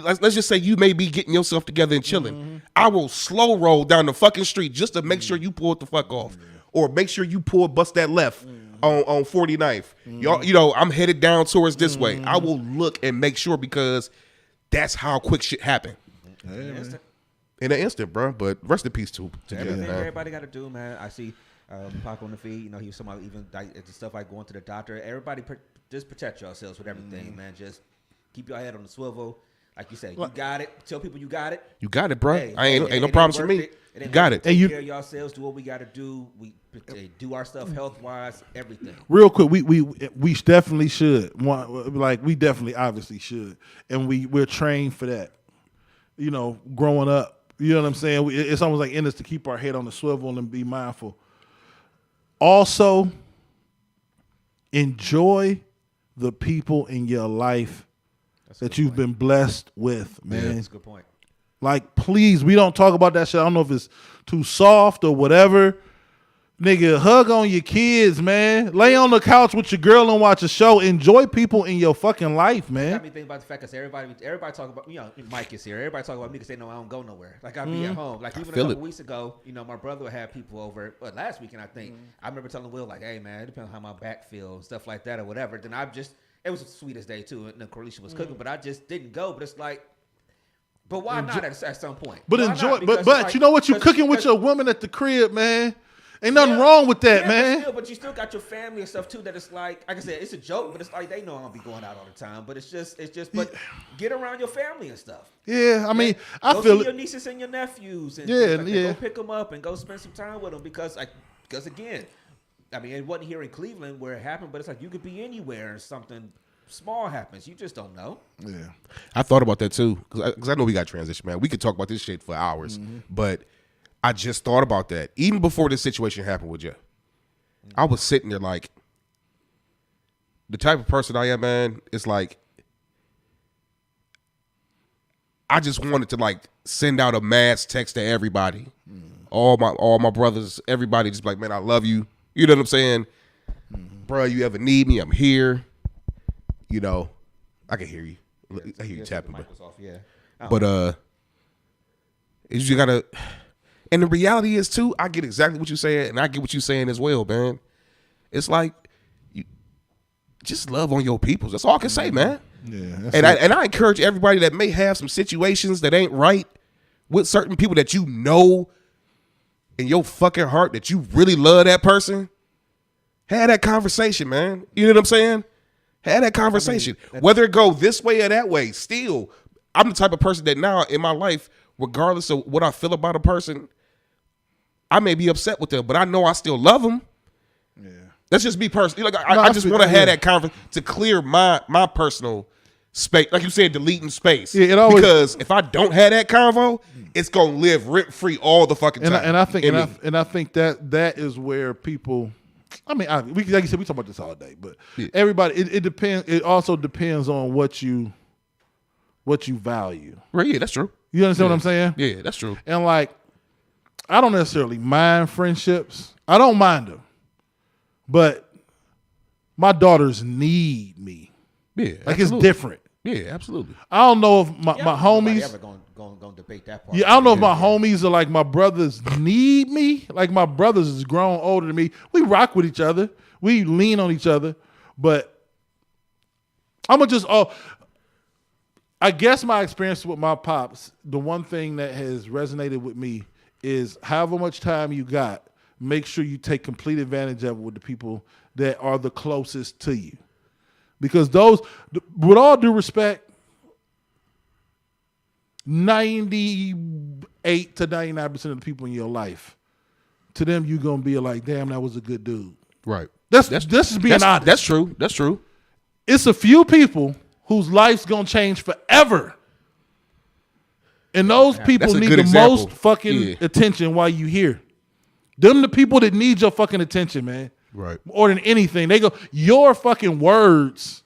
[SPEAKER 4] let's just say you may be getting yourself together and chilling. I will slow roll down the fucking street just to make sure you pull it the fuck off. Or make sure you bust that left on 49th. Y'all, I'm headed down towards this way. I will look and make sure, because that's how quick shit happen. In an instant, bro. But rest in peace to
[SPEAKER 5] everything everybody got to do, man. I see Pac on the feed. He was talking about even like the stuff like going to the doctor. Everybody just protect yourselves with everything, man. Just keep your head on the swivel. Like you said, you got it. Tell people you got it.
[SPEAKER 4] You got it, bro.
[SPEAKER 5] Hey,
[SPEAKER 4] Ain't no problems for me. You got it.
[SPEAKER 5] Take care of yourselves. Do what we got to do. We do our stuff health wise. Everything.
[SPEAKER 6] Real quick, we definitely should. We definitely obviously should, and we're trained for that. You know, growing up, you know what I'm saying. It's almost like in us to keep our head on the swivel and be mindful. Also, enjoy the people in your life that you've been blessed with, man.
[SPEAKER 5] Yeah, that's a good point.
[SPEAKER 6] Like, please, we don't talk about that shit. I don't know if it's too soft or whatever. Nigga, hug on your kids, man. Lay on the couch with your girl and watch a show. Enjoy people in your fucking life, man.
[SPEAKER 5] Got me thinking about the fact that everybody talk about, Mike is here. Everybody talk about me because they know I don't go nowhere. Like I be at home. Like even a couple weeks ago, my brother would have people over. But last weekend, I think I remember telling Will like, "Hey man, it depends on how my back feels, stuff like that or whatever." Then it was the sweetest day too, and then Corlicia was cooking, but I just didn't go. But it's like. But why not at some point?
[SPEAKER 6] But enjoy. But you know what? You cooking with your woman at the crib, man. Ain't nothing wrong with that, man.
[SPEAKER 5] But you still got your family and stuff too. That it's like I said, it's a joke, but it's like they know I don't be going out all the time. But it's just. But get around your family and stuff.
[SPEAKER 6] Yeah, I mean,
[SPEAKER 5] go see your nieces and your nephews, and go pick them up and go spend some time with them because again, I mean, it wasn't here in Cleveland where it happened, but it's like you could be anywhere and something small happens. You just don't know.
[SPEAKER 6] Yeah,
[SPEAKER 4] I thought about that too because I know we got transition, man. We could talk about this shit for hours, but I just thought about that even before this situation happened with Jeff. I was sitting there like, the type of person I am, man. It's like I just wanted to like send out a mass text to everybody, all my brothers, everybody, just like, man, I love you. You know what I'm saying, bro? You ever need me? I'm here. You know, I can hear you. I hear you tapping, but you gotta. And the reality is too, I get exactly what you're saying, and I get what you're saying as well, man. It's like you just love on your peoples. That's all I can say, man.
[SPEAKER 6] Yeah,
[SPEAKER 4] and I encourage everybody that may have some situations that ain't right with certain people that you know in your fucking heart that you really love that person. Have that conversation, man. You know what I'm saying? Have that conversation. Whether it go this way or that way, still, I'm the type of person that now in my life, regardless of what I feel about a person, I may be upset with them, but I know I still love them. Yeah, that's just me personally. Like I just want to have that conversation to clear my personal space. Like you said, deleting space. Yeah, because if I don't have that convo, it's gonna live rent free all the fucking time.
[SPEAKER 6] And I think that is where people. I mean, like you said, we talk about this all day, but everybody, it depends. It also depends on what you value.
[SPEAKER 4] Right? Yeah, that's true.
[SPEAKER 6] You understand what I'm saying?
[SPEAKER 4] Yeah, that's true.
[SPEAKER 6] And like, I don't necessarily mind friendships. I don't mind them, but my daughters need me.
[SPEAKER 4] Yeah,
[SPEAKER 6] like it's different.
[SPEAKER 4] Yeah, absolutely.
[SPEAKER 6] I don't know if my homies
[SPEAKER 5] ever gonna debate that part.
[SPEAKER 6] Yeah, I don't know if my homies are like my brothers need me. Like my brothers is grown older than me. We rock with each other. We lean on each other. But I'm gonna just I guess my experience with my pops, the one thing that has resonated with me is however much time you got, make sure you take complete advantage of it with the people that are the closest to you. Because those, with all due respect, 98 to 99% of the people in your life, to them you're gonna be like, damn, that was a good dude.
[SPEAKER 4] Right.
[SPEAKER 6] That's just being honest.
[SPEAKER 4] That's true. That's true.
[SPEAKER 6] It's a few people whose life's gonna change forever. And those people need the most fucking attention while you here. Them the people that need your fucking attention, man.
[SPEAKER 4] Right.
[SPEAKER 6] More than anything. They go, your fucking words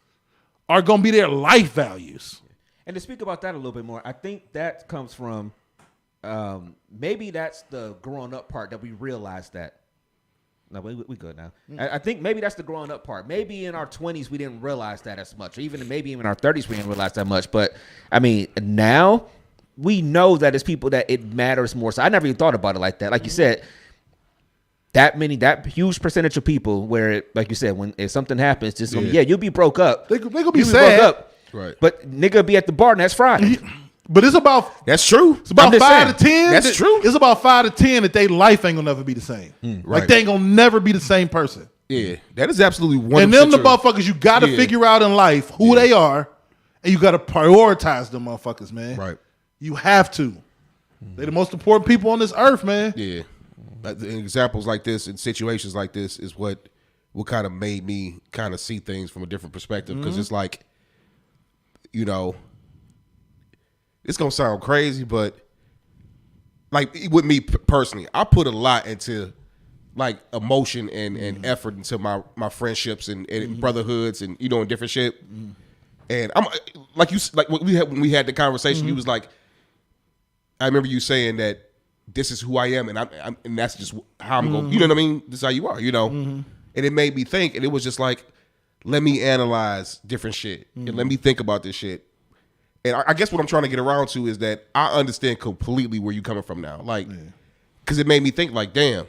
[SPEAKER 6] are gonna be their life values.
[SPEAKER 5] And to speak about that a little bit more, I think that comes from maybe that's the growing up part that we realized that. No, we good now. I think maybe that's the growing up part. Maybe in our 20s we didn't realize that as much, or even maybe in our 30s we didn't realize that much. But I mean, now we know that it's people that it matters more. So I never even thought about it like that. Like you said, that huge percentage of people where, like you said, if something happens, just you'll be broke up.
[SPEAKER 6] They gonna be sad.
[SPEAKER 5] Broke up.
[SPEAKER 4] Right.
[SPEAKER 5] But nigga be at the bar next Friday.
[SPEAKER 6] But it's about
[SPEAKER 4] that's true.
[SPEAKER 6] It's about 5 to 10.
[SPEAKER 4] That's true.
[SPEAKER 6] It's about 5 to 10 that their life ain't gonna never be the same.
[SPEAKER 4] Right.
[SPEAKER 6] Like they ain't gonna never be the same person.
[SPEAKER 4] Yeah, that is absolutely 100%
[SPEAKER 6] And them the
[SPEAKER 4] true.
[SPEAKER 6] motherfuckers you got to figure out in life who they are And you got to prioritize them motherfuckers, man.
[SPEAKER 4] Right.
[SPEAKER 6] You have to. They're the most important people on this earth, man.
[SPEAKER 4] Yeah. Examples like this and situations like this is what kind of made me kind of see things from a different perspective. Because it's like, you know, it's going to sound crazy, but like with me personally, I put a lot into like emotion and effort into my friendships and brotherhoods and, you know, and different shit. And I'm like when we had the conversation, you was like, I remember you saying that this is who I am, and I'm and that's just how I'm going. You know what I mean? This is how you are, you know. And it made me think, and it was just like, let me analyze different shit and let me think about this shit. And I guess what I'm trying to get around to is that I understand completely where you're coming from now, like, because it made me think, like, damn,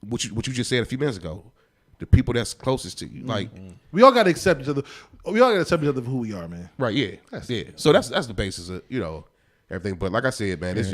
[SPEAKER 4] what you just said a few minutes ago, the people that's closest to you, like,
[SPEAKER 6] we all got to accept each other. We all got to accept each other for who we are, man.
[SPEAKER 4] right? Yeah, So that's the basis of, you know, everything. But like I said, man, it's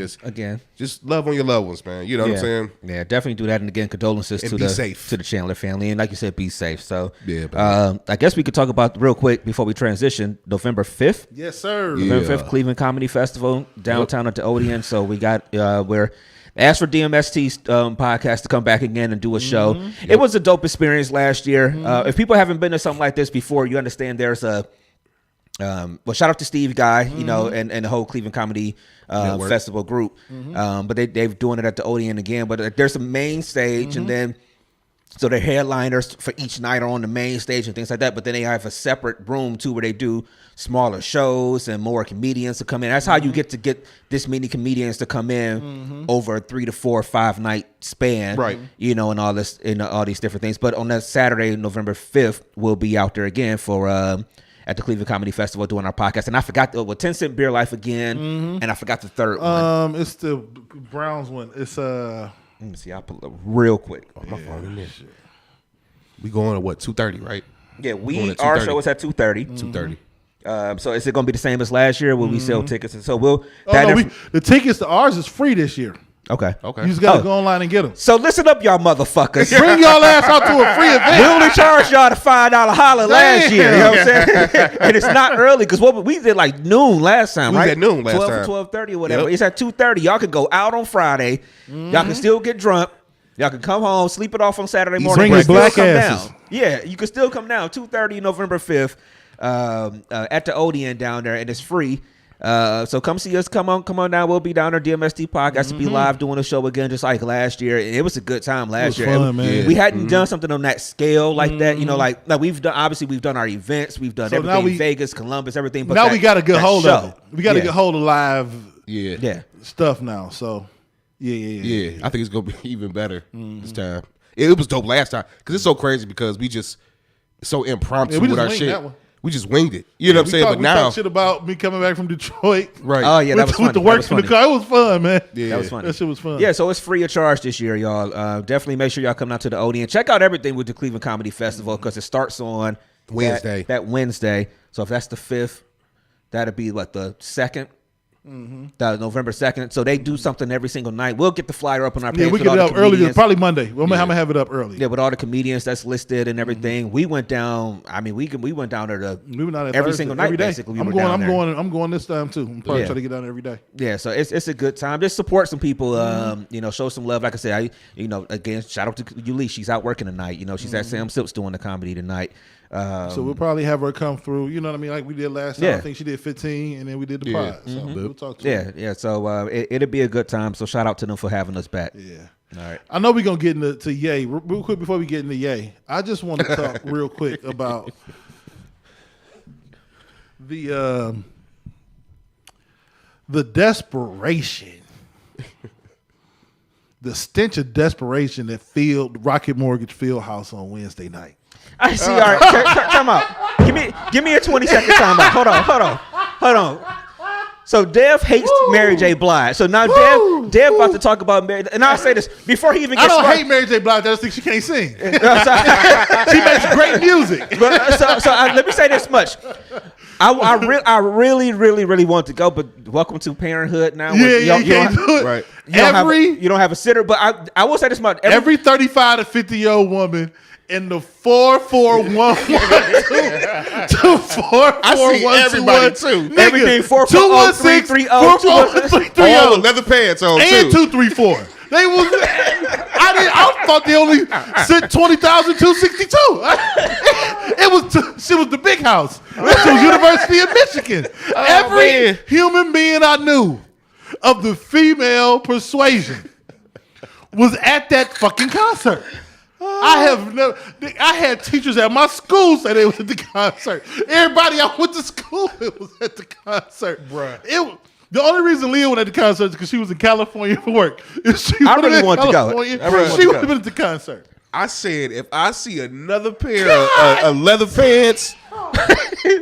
[SPEAKER 4] just love on your loved ones, man. You know what I'm saying?
[SPEAKER 5] Yeah, definitely do that. And again, condolences
[SPEAKER 4] And
[SPEAKER 5] to
[SPEAKER 4] be safe.
[SPEAKER 5] to the Chandler family. And like you said, be safe. So
[SPEAKER 4] Yeah,
[SPEAKER 5] I guess we could talk about real quick before we transition. November 5th.
[SPEAKER 6] Yes, sir.
[SPEAKER 5] November 5th, Cleveland Comedy Festival downtown at the Odeon. So we got we're asked for DMST podcast to come back again and do a show. It was a dope experience last year. If people haven't been to something like this before, you understand there's a well, shout out to Steve Guy, you know, and the whole Cleveland Comedy Festival group. But they're doing it at the Odeon again. But there's a main stage, and then so the headliners for each night are on the main stage and things like that. But then they have a separate room too where they do smaller shows and more comedians to come in. That's how you get this many comedians to come in over a 3 to 4 or 5 night span,
[SPEAKER 4] Right.
[SPEAKER 5] You know, and all this and all these different things. But on that Saturday, November 5th, we'll be out there again for at the Cleveland Comedy Festival doing our podcast. And I forgot 10 Cent Beer Life again, and I forgot the third one.
[SPEAKER 6] It's the Browns one. It's
[SPEAKER 5] Let me see. I'll pull it up real quick.
[SPEAKER 4] my phone in there. We going at what, 2:30, right?
[SPEAKER 5] Yeah,
[SPEAKER 4] Going at
[SPEAKER 5] our
[SPEAKER 4] 2:30.
[SPEAKER 5] show is at 2:30.
[SPEAKER 4] 2:30.
[SPEAKER 5] So is it going to be the same as last year? Will we sell tickets? And so we'll.
[SPEAKER 6] the tickets to ours is free this year.
[SPEAKER 5] Okay.
[SPEAKER 6] You just got to go online and get them.
[SPEAKER 5] So listen up, y'all motherfuckers.
[SPEAKER 6] Bring y'all ass out to a free event.
[SPEAKER 5] We only charged y'all to $5 holler last year. You know what I'm saying? And it's not early because what we did like noon last time,
[SPEAKER 4] We
[SPEAKER 5] right?
[SPEAKER 4] was at noon last
[SPEAKER 5] 12
[SPEAKER 4] time.
[SPEAKER 5] or 12:30 or whatever.
[SPEAKER 4] Yep.
[SPEAKER 5] It's at 2:30. Y'all can go out on Friday. Y'all can still get drunk. Y'all can come home, sleep it off on Saturday morning.
[SPEAKER 6] Bring your
[SPEAKER 5] Still
[SPEAKER 6] black
[SPEAKER 5] come
[SPEAKER 6] asses.
[SPEAKER 5] down. Yeah, you can still come down. 2:30 November 5th at the Odeon down there, and it's free. So come see us. Come on down. We'll be down there. DMST Podcast to be live doing a show again, just like last year. And it was a good time last year.
[SPEAKER 6] fun, man.
[SPEAKER 5] We hadn't done something on that scale like that. You know, like we've done. Obviously, we've done our events. We've done
[SPEAKER 6] So now
[SPEAKER 5] everything.
[SPEAKER 6] we-
[SPEAKER 5] Vegas, Columbus, everything. But
[SPEAKER 6] Now we got a good hold
[SPEAKER 5] show.
[SPEAKER 6] of it. We got a good hold of live
[SPEAKER 4] Yeah.
[SPEAKER 6] stuff now. So, yeah.
[SPEAKER 4] I think it's gonna be even better this time. It was dope last time because it's so crazy because we just so impromptu
[SPEAKER 6] Yeah, we
[SPEAKER 4] with
[SPEAKER 6] just
[SPEAKER 4] our
[SPEAKER 6] winged
[SPEAKER 4] shit.
[SPEAKER 6] that one.
[SPEAKER 4] We just winged it. You know what I'm saying? But
[SPEAKER 6] we
[SPEAKER 4] now,
[SPEAKER 6] talked shit about me coming back from Detroit.
[SPEAKER 4] right?
[SPEAKER 5] Oh yeah, that was funny.
[SPEAKER 6] with the
[SPEAKER 5] That
[SPEAKER 6] work
[SPEAKER 5] was
[SPEAKER 6] from the
[SPEAKER 5] funny.
[SPEAKER 6] car. It was fun, man.
[SPEAKER 4] Yeah.
[SPEAKER 5] That was funny.
[SPEAKER 6] That shit was fun.
[SPEAKER 5] Yeah, so it's free of charge this year, y'all. Definitely make sure y'all come out to the Odeon. Check out everything with the Cleveland Comedy Festival because it starts on
[SPEAKER 4] Wednesday.
[SPEAKER 5] That Wednesday. So if that's the 5th, that'll be what, the 2nd? That November 2nd. So they do something every single night. We'll get the flyer up on our page.
[SPEAKER 6] Yeah, we
[SPEAKER 5] with
[SPEAKER 6] get
[SPEAKER 5] all
[SPEAKER 6] it
[SPEAKER 5] the
[SPEAKER 6] up early.
[SPEAKER 5] comedians.
[SPEAKER 6] Probably Monday. I'm gonna have it up early.
[SPEAKER 5] Yeah, with all the comedians that's listed and everything. We went down. I mean, we went down there to
[SPEAKER 6] We went down there
[SPEAKER 5] every
[SPEAKER 6] Thursday,
[SPEAKER 5] single night.
[SPEAKER 6] every day.
[SPEAKER 5] Basically, we
[SPEAKER 6] I'm
[SPEAKER 5] were
[SPEAKER 6] going.
[SPEAKER 5] down there.
[SPEAKER 6] I'm going this time too. I'm probably trying to get down there every day.
[SPEAKER 5] Yeah, so it's a good time. Just support some people. You know, show some love. Like I said, again, shout out to Yuli. She's out working tonight. You know, she's at Sam Silks doing the comedy tonight.
[SPEAKER 6] So we'll probably have her come through. You know what I mean? Like we did last time.
[SPEAKER 5] Yeah.
[SPEAKER 6] I think she did 15, and then we did the pod. So we'll talk to her.
[SPEAKER 5] Yeah. So it'll be a good time. So shout out to them for having us back.
[SPEAKER 6] Yeah.
[SPEAKER 5] All right.
[SPEAKER 6] I know we're going to get into Ye. Real quick before we get into Ye, I just want to talk real quick about the desperation, the stench of desperation that filled Rocket Mortgage Fieldhouse on Wednesday night.
[SPEAKER 5] I see. All right. Time out. Give me a 20-second time out. Hold on. So Dev hates Mary J. Blige. So now Dev about to talk about Mary. And I'll say this before he even gets
[SPEAKER 6] I don't
[SPEAKER 5] started.
[SPEAKER 6] hate Mary J. Blige. I just think she can't sing.
[SPEAKER 5] So
[SPEAKER 6] She makes great music.
[SPEAKER 5] let me say this much. I really want to go, but welcome to parenthood now.
[SPEAKER 6] Yeah, you can't do it.
[SPEAKER 4] Right.
[SPEAKER 5] You don't have a sitter, but I will say this much:
[SPEAKER 6] every 35 to 50-year-old woman in the 44112 to 44121.
[SPEAKER 4] I see everybody too.
[SPEAKER 5] Everything 440
[SPEAKER 4] Oh, leather pants on
[SPEAKER 6] and
[SPEAKER 4] too.
[SPEAKER 6] 234. They was. I thought they only sent 20,262. She was the big house. She was University of Michigan. Every human being I knew of the female persuasion was at that fucking concert. I had teachers at my school say they was at the concert. Everybody I went to school with was at the concert. Bruh. The only reason Leah went at the concert is because she was in California for work. If she
[SPEAKER 5] I really want to go.
[SPEAKER 6] She would have been at the concert.
[SPEAKER 4] I said, if I see another pair of leather pants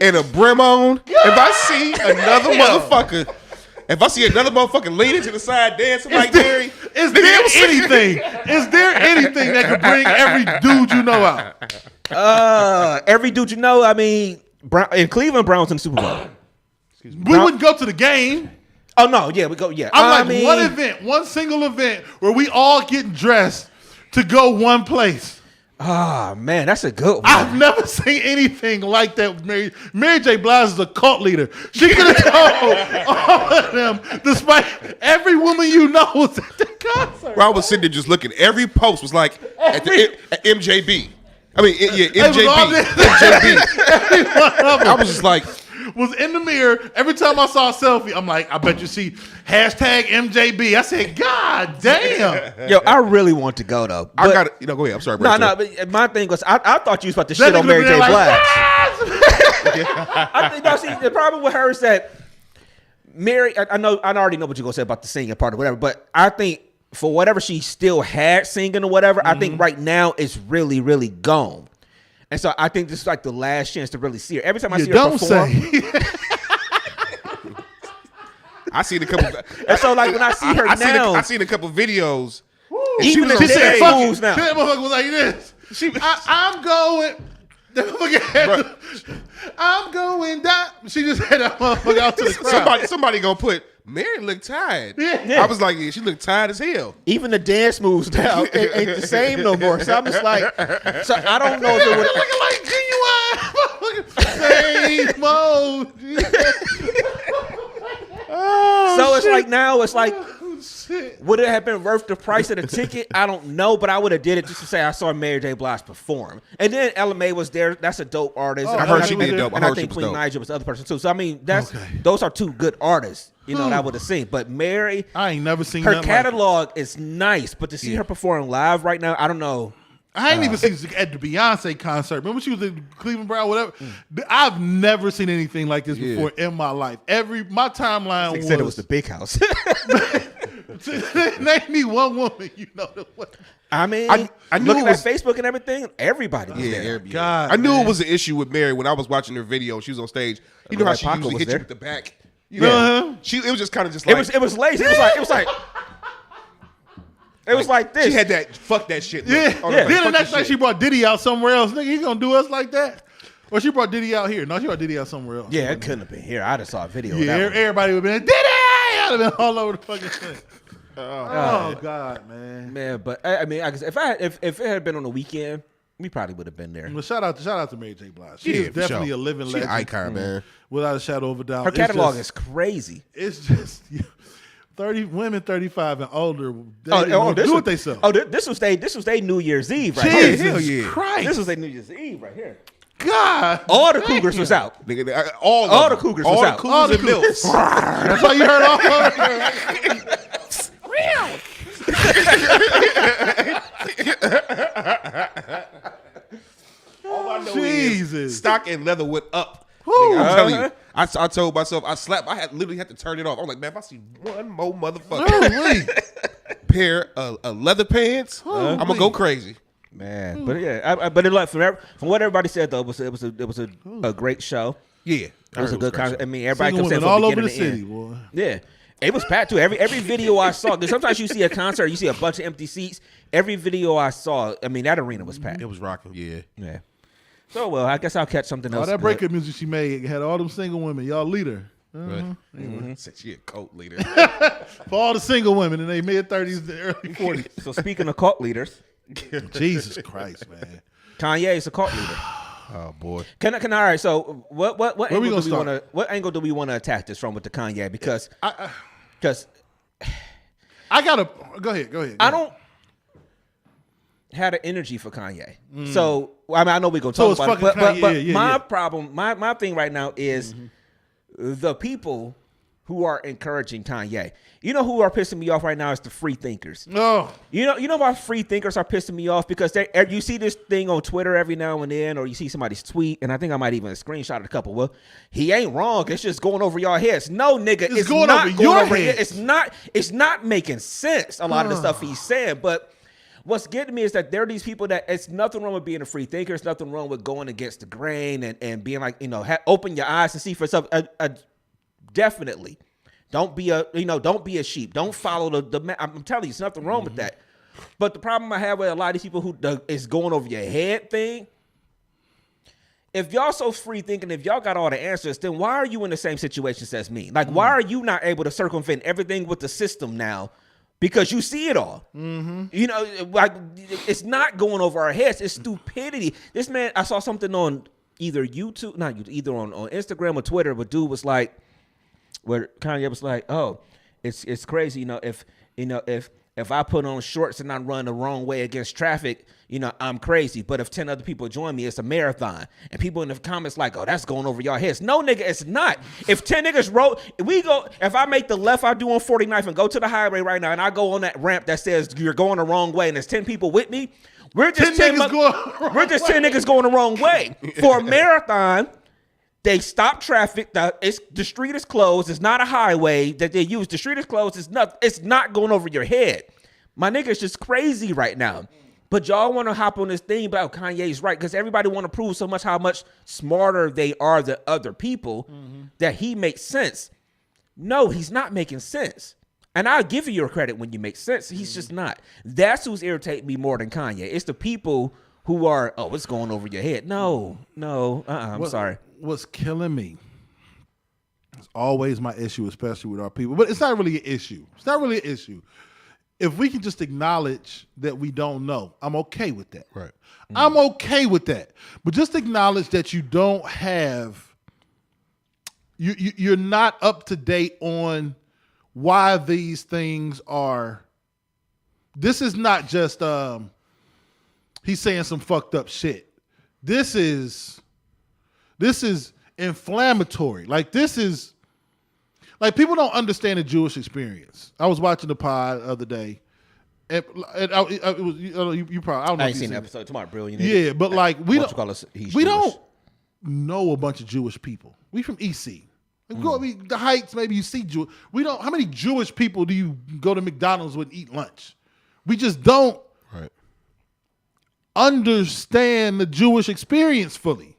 [SPEAKER 4] and a brim on, if I see another motherfucker, leaning to the side dancing like Mary,
[SPEAKER 6] Is there anything that could bring every dude you know out?
[SPEAKER 5] Every dude you know. I mean, in Cleveland Browns in the Super Bowl.
[SPEAKER 6] We wouldn't go to the game.
[SPEAKER 5] Oh no, yeah, we go. Yeah,
[SPEAKER 6] one single event where we all get dressed to go one place.
[SPEAKER 5] Oh man, that's a good one.
[SPEAKER 6] I've never seen anything like that. Mary J. Blige is a cult leader. She could have told all of them, despite every woman you know was at the concert.
[SPEAKER 4] Where I was sitting there just looking. Every post was like at MJB. I mean, yeah, MJB. I was just like.
[SPEAKER 6] Was in the mirror. Every time I saw a selfie, I'm like, I bet you see #MJB. I said, God damn.
[SPEAKER 5] Yo, I really want to go though.
[SPEAKER 4] I got it. Go ahead. I'm sorry, bro.
[SPEAKER 5] No, but my thing was, I thought you was about to shit on Mary J. Blige. I think the problem with her is that Mary. I already know what you're gonna say about the singing part or whatever, but I think for whatever she still had singing or whatever, I think right now it's really, really gone. And so I think this is like the last chance to really see her. Every time I see her perform,
[SPEAKER 4] I seen a couple.
[SPEAKER 5] And so like when I see her now,
[SPEAKER 4] I seen a couple videos.
[SPEAKER 5] Even the dead moves now.
[SPEAKER 6] That motherfucker was like this. I'm going. I'm going down. She just had that motherfucker out to the crowd.
[SPEAKER 4] Somebody gonna put. Mary looked tired.
[SPEAKER 6] Yeah.
[SPEAKER 4] I was like, she looked tired as hell.
[SPEAKER 5] Even the dance moves now ain't the same no more. So I'm just like, so I don't know if it would
[SPEAKER 6] looking like genuine same mode.
[SPEAKER 5] So it's like now it's like, would it have been worth the price of the ticket? I don't know, but I would have did it just to say I saw Mary J. Blige perform. And then Ella Mae was there. That's a dope artist.
[SPEAKER 4] I heard she did dope.
[SPEAKER 5] And I think Queen Naija was the other person too. So I mean, those are two good artists. You know, that I would have seen. But Mary,
[SPEAKER 6] I ain't never seen
[SPEAKER 5] her catalog is nice, but to see her perform live right now, I don't know.
[SPEAKER 6] I ain't even seen at the Beyonce concert. Remember she was in Cleveland Brown, whatever. I've never seen anything like this before in my life. My timeline
[SPEAKER 5] said it was the big house.
[SPEAKER 6] Name me one woman you know that.
[SPEAKER 5] I mean, I knew looking at Facebook and everything, everybody was there.
[SPEAKER 6] God,
[SPEAKER 4] I knew it was an issue with Mary when I was watching her video. She was on stage. You know how she usually hit you with the back. You know, it was just kind of just like
[SPEAKER 5] it was lazy. It was like this.
[SPEAKER 4] She had that fuck that shit.
[SPEAKER 6] Then the next night she brought Diddy out somewhere else. Nigga, you gonna do us like that? Or she brought Diddy out here? No, she brought Diddy out somewhere else.
[SPEAKER 5] Yeah, it couldn't have been here. I just saw a video.
[SPEAKER 6] Yeah,
[SPEAKER 5] of that
[SPEAKER 6] everybody would have been Diddy. I'd have been all over the fucking thing. Oh God, man.
[SPEAKER 5] But I mean, if it had been on the weekend, we probably would have been there.
[SPEAKER 6] Well, shout out to Mary J. Blige. She is definitely a living legend.
[SPEAKER 4] Icon, man.
[SPEAKER 6] Without a shadow of a doubt.
[SPEAKER 5] Her catalog is crazy.
[SPEAKER 6] It's just 30 women 35 and older. Do what they sell.
[SPEAKER 5] Oh, this was their New Year's Eve right
[SPEAKER 6] Jesus
[SPEAKER 5] here.
[SPEAKER 6] Hell yeah. Christ.
[SPEAKER 5] This was their New Year's Eve right here.
[SPEAKER 6] God.
[SPEAKER 5] All the Cougars was out.
[SPEAKER 4] All
[SPEAKER 5] the Cougars was out.
[SPEAKER 4] All the Cougars and Mills.
[SPEAKER 6] That's why you heard all
[SPEAKER 4] All I know
[SPEAKER 6] Jesus.
[SPEAKER 4] is stock and leather went up. Nigga, I'm telling you. I told myself, I literally had to turn it off. I'm like, man, if I see one more motherfucker pair of leather pants, I'm gonna go crazy.
[SPEAKER 5] Man, but yeah, but it like from what everybody said though, it was a great show.
[SPEAKER 4] Yeah,
[SPEAKER 5] it was a good concert. I mean, everybody kept saying from
[SPEAKER 6] all
[SPEAKER 5] the
[SPEAKER 6] over the
[SPEAKER 5] beginning to
[SPEAKER 6] city,
[SPEAKER 5] end.
[SPEAKER 6] boy.
[SPEAKER 5] Yeah, it was packed too. Every video I saw, because sometimes you see a concert, you see a bunch of empty seats. Every video I saw, I mean, that arena was packed.
[SPEAKER 4] It was rocking. Yeah.
[SPEAKER 5] So, well, I guess I'll catch something else.
[SPEAKER 6] All that
[SPEAKER 5] good.
[SPEAKER 6] breakup music she made had all them single women. Y'all leader.
[SPEAKER 4] Right. Said she a cult leader.
[SPEAKER 6] For all the single women in their mid-30s and early 40s.
[SPEAKER 5] So speaking of cult leaders,
[SPEAKER 6] Jesus Christ, man.
[SPEAKER 5] Kanye is a cult leader.
[SPEAKER 4] Oh boy.
[SPEAKER 5] Can all right? So what angle do we want to attack this from with the Kanye? Because
[SPEAKER 6] I gotta go ahead.
[SPEAKER 5] I don't have the energy for Kanye. So I mean, I know we're gonna talk about it, but my problem, my thing right now is the people who are encouraging Kanye. You know who are pissing me off right now is the free thinkers.
[SPEAKER 6] No.
[SPEAKER 5] You know why free thinkers are pissing me off? Because you see this thing on Twitter every now and then, or you see somebody's tweet, and I think I might even screenshot a couple. Well, he ain't wrong. It's just going over y'all heads. No, nigga, it's
[SPEAKER 6] going
[SPEAKER 5] not
[SPEAKER 6] over
[SPEAKER 5] going
[SPEAKER 6] your
[SPEAKER 5] over
[SPEAKER 6] head.
[SPEAKER 5] It's not making sense, a lot of the stuff he's saying. But what's getting me is that there are these people that it's nothing wrong with being a free thinker. It's nothing wrong with going against the grain and being like, open your eyes and see for yourself. Definitely. Don't be a sheep. Don't follow the I'm telling you, there's nothing wrong with that. But the problem I have with a lot of these people who is going over your head thing, if y'all so free thinking, if y'all got all the answers, then why are you in the same situations as me? Like, why are you not able to circumvent everything with the system now? Because you see it all. Like, it's not going over our heads. It's stupidity. This man, I saw something on either YouTube, not YouTube, either on Instagram or Twitter, but dude was like, where Kanye was like, "Oh, it's crazy, if I put on shorts and I run the wrong way against traffic, I'm crazy. But if 10 other people join me, it's a marathon." And people in the comments like, "Oh, that's going over your heads." No, nigga, it's not. If 10 niggas if I make the left I do on 49th and go to the highway right now, and I go on that ramp that says you're going the wrong way, and there's 10 people with me, we're just 10 niggas going the wrong way. For a marathon, they stop traffic. The street is closed. It's not a highway that they use. The street is closed. It's not going over your head. My nigga is just crazy right now. But y'all want to hop on this thing about Kanye's right because everybody want to prove so much how much smarter they are than other people that he makes sense. No, he's not making sense. And I'll give you your credit when you make sense. He's just not. That's who's irritating me more than Kanye. It's the people who are, it's going over your head. No, I'm sorry.
[SPEAKER 6] What's killing me is always my issue, especially with our people. But it's not really an issue. If we can just acknowledge that we don't know, I'm okay with that.
[SPEAKER 4] Right.
[SPEAKER 6] I'm okay with that. But just acknowledge that you don't have, you're not up to date on why these things are. This is not just he's saying some fucked up shit. This is inflammatory. Like, this is, like, people don't understand the Jewish experience. I was watching the pod the other day, and it was, you probably, I don't know.
[SPEAKER 5] I ain't seen the episode. Tomorrow, brilliant.
[SPEAKER 6] Yeah, but like, we don't know a bunch of Jewish people. We from EC. The Heights, maybe you see Jewish. We don't. How many Jewish people do you go to McDonald's with and eat lunch? We just don't understand the Jewish experience fully.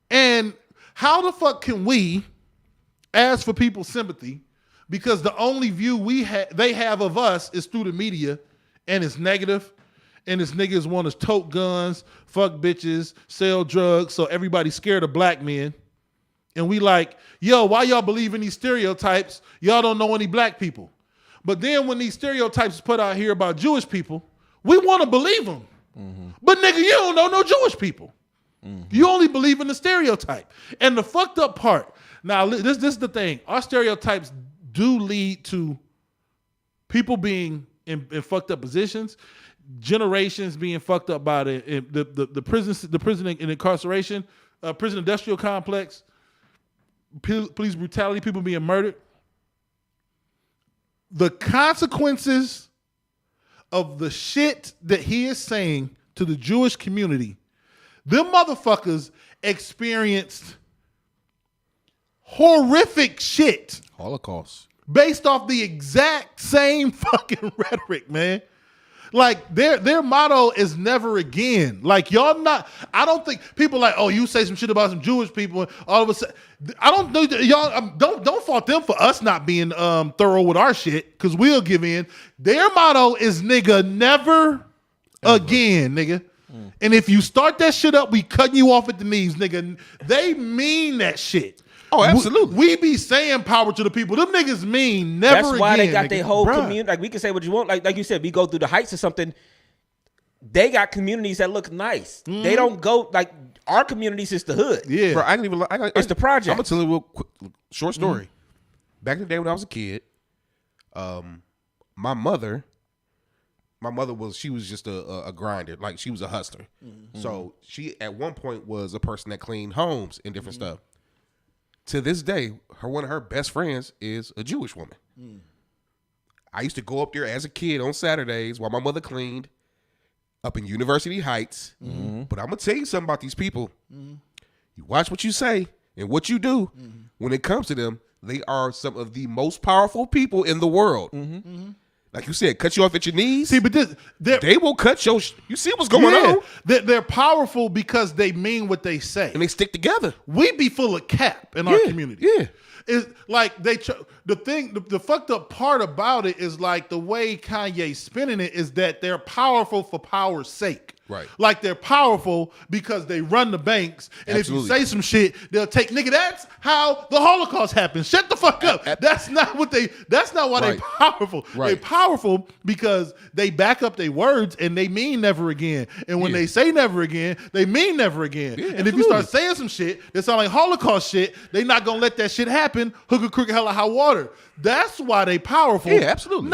[SPEAKER 6] And how the fuck can we ask for people's sympathy because the only view they have of us is through the media, and it's negative, and it's niggas want to tote guns, fuck bitches, sell drugs, so everybody's scared of black men. And we like, yo, why y'all believe in these stereotypes? Y'all don't know any black people. But then when these stereotypes is put out here about Jewish people, we want to believe them. But nigga, you don't know no Jewish people. You only believe in the stereotype. And the fucked up part, now this is the thing. Our stereotypes do lead to people being in fucked up positions, generations being fucked up by the prison and incarceration, prison industrial complex, police brutality, people being murdered. The consequences of the shit that he is saying to the Jewish community, them motherfuckers experienced horrific shit.
[SPEAKER 4] Holocaust.
[SPEAKER 6] Based off the exact same fucking rhetoric, man. Like, their motto is never again. Like, y'all not, I don't think people like, oh, you say some shit about some Jewish people, and all of a sudden, I don't know, y'all, don't fault them for us not being thorough with our shit, because we'll give in. Their motto is, nigga, never again, nigga. And if you start that shit up, we cutting you off at the knees, nigga. They mean that shit.
[SPEAKER 4] Oh, absolutely.
[SPEAKER 6] We be saying power to the people. Them niggas mean never again.
[SPEAKER 5] That's why they got
[SPEAKER 6] nigga.
[SPEAKER 5] their whole
[SPEAKER 6] Bruh.
[SPEAKER 5] community. Like, we can say what you want. Like you said, we go through the heights or something. They got communities that look nice. They don't go, like, our communities is the hood.
[SPEAKER 6] Yeah.
[SPEAKER 4] Bro, I can even.
[SPEAKER 5] It's the project.
[SPEAKER 4] I'm gonna tell you a real quick, short story. Back in the day when I was a kid, my mother was just a grinder, like she was a hustler. So she at one point was a person that cleaned homes and different stuff. To this day, one of her best friends is a Jewish woman. I used to go up there as a kid on Saturdays while my mother cleaned up in University Heights. But I'm gonna tell you something about these people. You watch what you say and what you do. When it comes to them, they are some of the most powerful people in the world. Like you said, cut you off at your knees.
[SPEAKER 6] See, but
[SPEAKER 4] They will cut your. You see what's going on,
[SPEAKER 6] They're powerful because they mean what they say.
[SPEAKER 4] and they stick together.
[SPEAKER 6] We be full of cap in our community.
[SPEAKER 4] Yeah.
[SPEAKER 6] It's like the fucked up part about it is like the way Kanye's spinning it is that they're powerful for power's sake.
[SPEAKER 4] Right.
[SPEAKER 6] Like they're powerful because they run the banks, and
[SPEAKER 4] Absolutely.
[SPEAKER 6] if you say some shit, they'll take nigga. That's how the Holocaust happened. Shut the fuck up. That's not why they
[SPEAKER 4] Right.
[SPEAKER 6] powerful.
[SPEAKER 4] Right.
[SPEAKER 6] They powerful because they back up their words and they mean never again. And when they say never again, they mean never again.
[SPEAKER 4] Yeah,
[SPEAKER 6] and if you start saying some shit that sound like Holocaust shit, they not gonna let that shit happen. Hook a crook, hella high water. That's why they powerful.
[SPEAKER 4] Yeah, absolutely.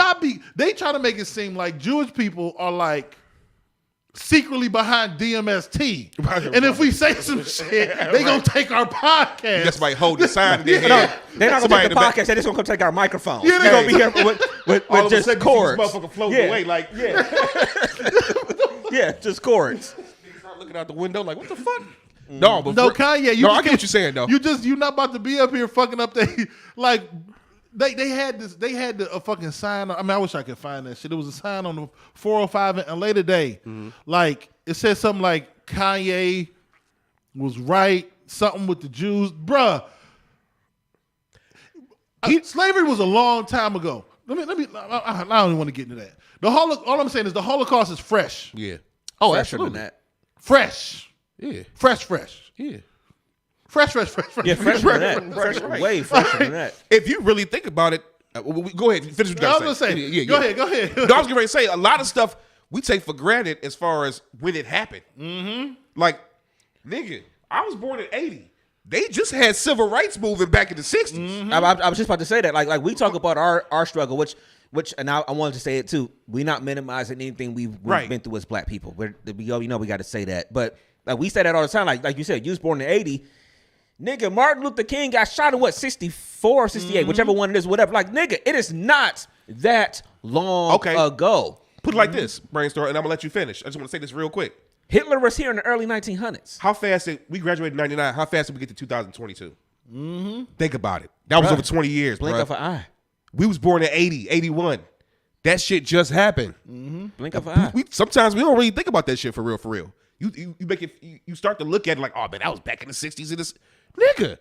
[SPEAKER 6] They try to make it seem like Jewish people are like secretly behind DMST. And if we say some shit, they gonna take our podcast.
[SPEAKER 4] That's like hold the sign in their head.
[SPEAKER 5] They're not
[SPEAKER 4] Somebody
[SPEAKER 5] going
[SPEAKER 4] in
[SPEAKER 5] to
[SPEAKER 4] the
[SPEAKER 5] take
[SPEAKER 4] back-
[SPEAKER 5] the podcast. They're just going to come take our microphone.
[SPEAKER 6] Yeah,
[SPEAKER 5] They're going to be here with
[SPEAKER 4] All of a
[SPEAKER 5] just
[SPEAKER 4] sudden,
[SPEAKER 5] chords.
[SPEAKER 4] you see this motherfucker floating
[SPEAKER 5] Yeah.
[SPEAKER 4] away like
[SPEAKER 5] Yeah, just chords.
[SPEAKER 4] start looking out the window like what the fuck? No, but
[SPEAKER 6] No, Kanye,
[SPEAKER 4] I get what you're saying though.
[SPEAKER 6] You're not about to be up here fucking up they had a fucking sign. I mean, I wish I could find that shit. There was a sign on the 405 and later day. Like it said something like Kanye was right, something with the Jews. Bruh. Slavery was a long time ago. I don't even want to get into that. All I'm saying is the Holocaust is fresh.
[SPEAKER 4] Yeah. Oh,
[SPEAKER 5] Fresher
[SPEAKER 4] absolutely.
[SPEAKER 5] than that.
[SPEAKER 6] Fresh.
[SPEAKER 4] Yeah.
[SPEAKER 6] Fresh.
[SPEAKER 4] Yeah.
[SPEAKER 6] Fresh.
[SPEAKER 5] Yeah, fresher than that.
[SPEAKER 4] Right.
[SPEAKER 5] Way fresher than that.
[SPEAKER 4] If you really think about it, go ahead. Finish what you
[SPEAKER 6] I
[SPEAKER 4] got
[SPEAKER 6] was
[SPEAKER 4] to
[SPEAKER 6] gonna
[SPEAKER 4] say.
[SPEAKER 6] say, go ahead.
[SPEAKER 4] No, I was getting ready to say a lot of stuff we take for granted as far as when it happened. Like, nigga, I was born in '80. They just had civil rights moving back in the '60s.
[SPEAKER 5] I was just about to say that. Like we talk about our struggle, which and I wanted to say it too. We're not minimizing anything we've been through as black people. We got to say that. But like we say that all the time. Like you said, you was born in '80. Nigga, Martin Luther King got shot in what, 64 or 68, whichever one it is, whatever. Like, nigga, it is not that long ago.
[SPEAKER 4] Put it like this, Brainstorm, and I'm gonna let you finish. I just want to say this real quick.
[SPEAKER 5] Hitler was here in the early 1900s.
[SPEAKER 4] How fast did we graduated in '99? How fast did we get to 2022? Think about it. That was over 20 years,
[SPEAKER 5] Blink
[SPEAKER 4] bruh.
[SPEAKER 5] of an eye.
[SPEAKER 4] We was born in '80, '81. That shit just happened.
[SPEAKER 5] Blink of an eye.
[SPEAKER 4] Sometimes we don't really think about that shit for real. You make it. You start to look at it like, oh man, that was back in the '60s. And this nigga,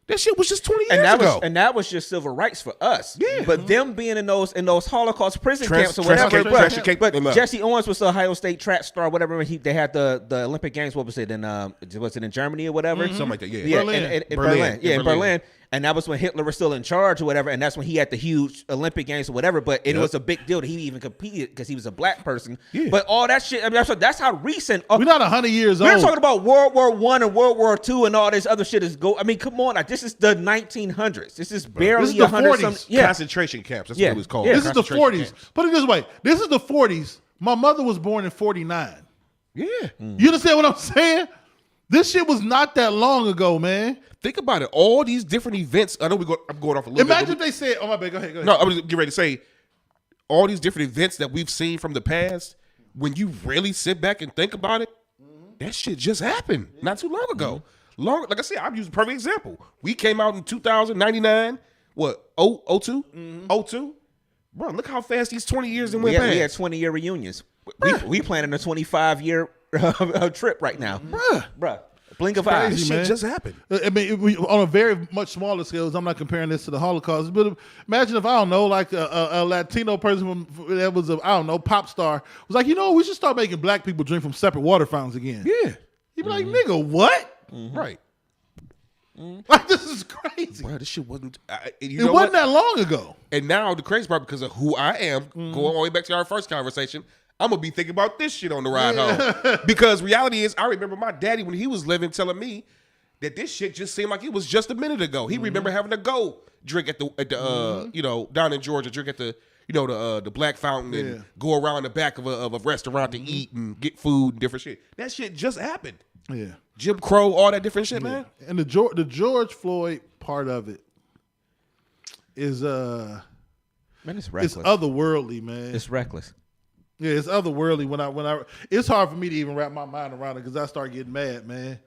[SPEAKER 4] that shit was just 20 years ago.
[SPEAKER 5] And that was just civil rights for us.
[SPEAKER 4] Yeah.
[SPEAKER 5] But them being in those Holocaust prison camps or
[SPEAKER 4] Transfer
[SPEAKER 5] whatever.
[SPEAKER 4] camp, transfer camp,
[SPEAKER 5] But
[SPEAKER 4] and love.
[SPEAKER 5] Jesse Owens was the Ohio State track star, whatever. They had the Olympic Games. What was it? Was it in Germany or whatever?
[SPEAKER 4] Something like that. Yeah.
[SPEAKER 5] Yeah,
[SPEAKER 6] Berlin.
[SPEAKER 5] in Berlin. Yeah, in Berlin. And that was when Hitler was still in charge or whatever. And that's when he had the huge Olympic Games or whatever. But it was a big deal that he even competed because he was a black person.
[SPEAKER 4] Yeah.
[SPEAKER 5] But all that shit, I mean, that's how recent.
[SPEAKER 6] We're not 100 years old.
[SPEAKER 5] We're talking about World War I and World War II and all this other shit is I mean, come on. Like, this is the 1900s. This is barely
[SPEAKER 6] This is the
[SPEAKER 5] 100
[SPEAKER 6] 40s.
[SPEAKER 5] Yeah.
[SPEAKER 4] Concentration camps. That's
[SPEAKER 5] Yeah.
[SPEAKER 4] what it was called.
[SPEAKER 5] Yeah.
[SPEAKER 6] This is the
[SPEAKER 4] Concentration
[SPEAKER 6] 40s.
[SPEAKER 4] camps.
[SPEAKER 6] Put it this way. This is the 40s. My mother was born in 49.
[SPEAKER 4] Yeah.
[SPEAKER 6] You understand what I'm saying? This shit was not that long ago, man.
[SPEAKER 4] Think about it. All these different events. I know I'm going off a little
[SPEAKER 6] Imagine
[SPEAKER 4] bit.
[SPEAKER 6] if they said, oh my bad, go ahead.
[SPEAKER 4] No, I was getting ready to say all these different events that we've seen from the past. When you really sit back and think about it, that shit just happened not too long ago. Like I said, I'm using a perfect example. We came out in 2099. What? 02? 02? Bro, look how fast these 20 years and went
[SPEAKER 5] We had
[SPEAKER 4] past.
[SPEAKER 5] 20-year reunions. We planning a 25-year trip right now.
[SPEAKER 4] Bruh.
[SPEAKER 5] Blink of eye.
[SPEAKER 4] This
[SPEAKER 6] Crazy,
[SPEAKER 4] shit
[SPEAKER 6] man.
[SPEAKER 4] just happened.
[SPEAKER 6] I mean, on a very much smaller scale, I'm not comparing this to the Holocaust, but imagine if, I don't know, like a Latino person that was I don't know, pop star was like, we should start making black people drink from separate water fountains again.
[SPEAKER 4] Yeah.
[SPEAKER 6] You'd be like, nigga, what?
[SPEAKER 4] Right.
[SPEAKER 6] Like, this is crazy.
[SPEAKER 4] Bro, this shit wasn't.
[SPEAKER 6] It wasn't that long ago.
[SPEAKER 4] And now the crazy part, because of who I am, going all the way back to our first conversation, I'm gonna be thinking about this shit on the ride home. Because reality is, I remember my daddy when he was living telling me that this shit just seemed like it was just a minute ago. He remember having to go drink at the down in Georgia, drink at the the Black Fountain and go around the back of a restaurant to eat and get food and different shit. That shit just happened.
[SPEAKER 6] Yeah.
[SPEAKER 4] Jim Crow, all that different shit, man.
[SPEAKER 6] And the George Floyd part of it is
[SPEAKER 5] Man, it's reckless.
[SPEAKER 6] it's otherworldly, man.
[SPEAKER 5] It's reckless.
[SPEAKER 6] Yeah, it's otherworldly. When I it's hard for me to even wrap my mind around it because I start getting mad, man.